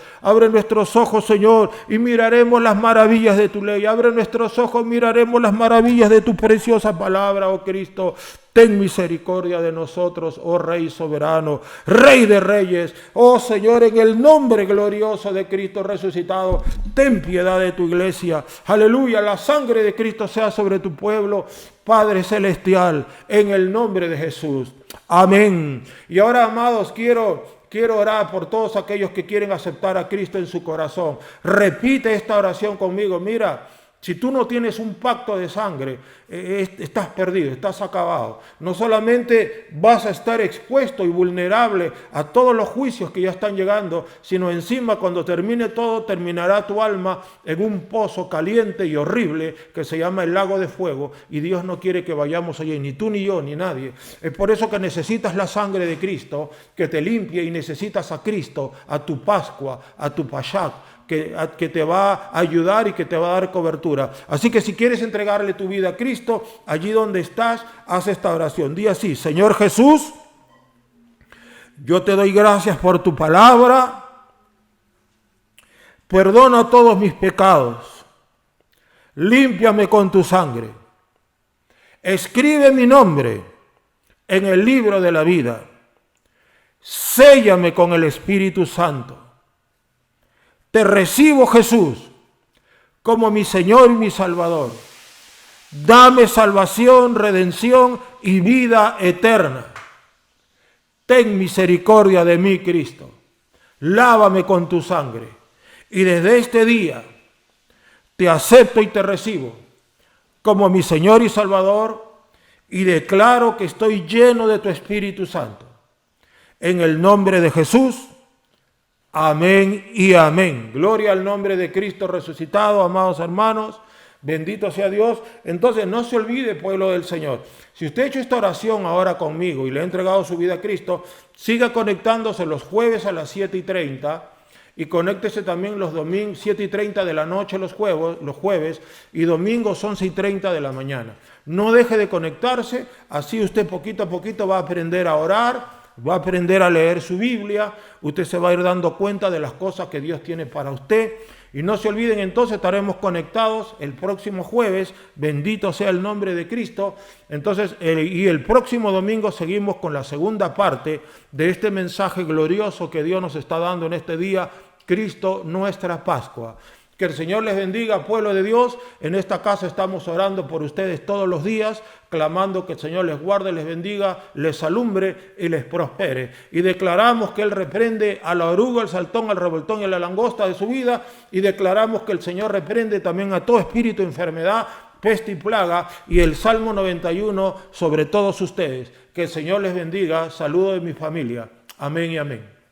Señor, y miraremos las maravillas de tu ley. Abre nuestros ojos, miraremos las maravillas de tu preciosa palabra, oh Cristo. Ten misericordia de nosotros, oh Rey soberano, Rey de reyes. Oh Señor, en el nombre glorioso de Cristo resucitado, ten piedad de tu iglesia. Aleluya, la sangre de Cristo sea sobre tu pueblo, Padre celestial, en el nombre de Jesús. Amén. Y ahora, amados, quiero orar por todos aquellos que quieren aceptar a Cristo en su corazón. Repite esta oración conmigo. Mira, si tú no tienes un pacto de sangre, estás perdido, estás acabado. No solamente vas a estar expuesto y vulnerable a todos los juicios que ya están llegando, sino encima cuando termine todo, terminará tu alma en un pozo caliente y horrible que se llama el lago de fuego, y Dios no quiere que vayamos allí, ni tú, ni yo, ni nadie. Es por eso que necesitas la sangre de Cristo, que te limpie, y necesitas a Cristo, a tu Pascua, a tu Pashac, que te va a ayudar y que te va a dar cobertura. Así que si quieres entregarle tu vida a Cristo, allí donde estás, haz esta oración. Di así: Señor Jesús, yo te doy gracias por tu palabra. Perdona todos mis pecados. Límpiame con tu sangre. Escribe mi nombre en el libro de la vida. Séllame con el Espíritu Santo. Te recibo, Jesús, como mi Señor y mi Salvador. Dame salvación, redención y vida eterna. Ten misericordia de mí, Cristo. Lávame con tu sangre. Y desde este día te acepto y te recibo como mi Señor y Salvador, y declaro que estoy lleno de tu Espíritu Santo. En el nombre de Jesús. Amén y amén. Gloria al nombre de Cristo resucitado, amados hermanos. Bendito sea Dios. Entonces no se olvide, pueblo del Señor. Si usted ha hecho esta oración ahora conmigo y le ha entregado su vida a Cristo, siga conectándose los jueves a las 7:30 y conéctese también los domingos 7:30 de la noche los jueves y domingos 11:30 de la mañana. No deje de conectarse, así usted poquito a poquito va a aprender a orar, va a aprender a leer su Biblia, usted se va a ir dando cuenta de las cosas que Dios tiene para usted. Y no se olviden, entonces estaremos conectados el próximo jueves, bendito sea el nombre de Cristo. Entonces, y el próximo domingo seguimos con la segunda parte de este mensaje glorioso que Dios nos está dando en este día, Cristo nuestra Pascua. Que el Señor les bendiga, pueblo de Dios. En esta casa estamos orando por ustedes todos los días, clamando que el Señor les guarde, les bendiga, les alumbre y les prospere. Y declaramos que Él reprende a la oruga, al saltón, al revoltón y a la langosta de su vida. Y declaramos que el Señor reprende también a todo espíritu de enfermedad, peste y plaga. Y el Salmo 91 sobre todos ustedes. Que el Señor les bendiga. Saludo de mi familia. Amén y amén.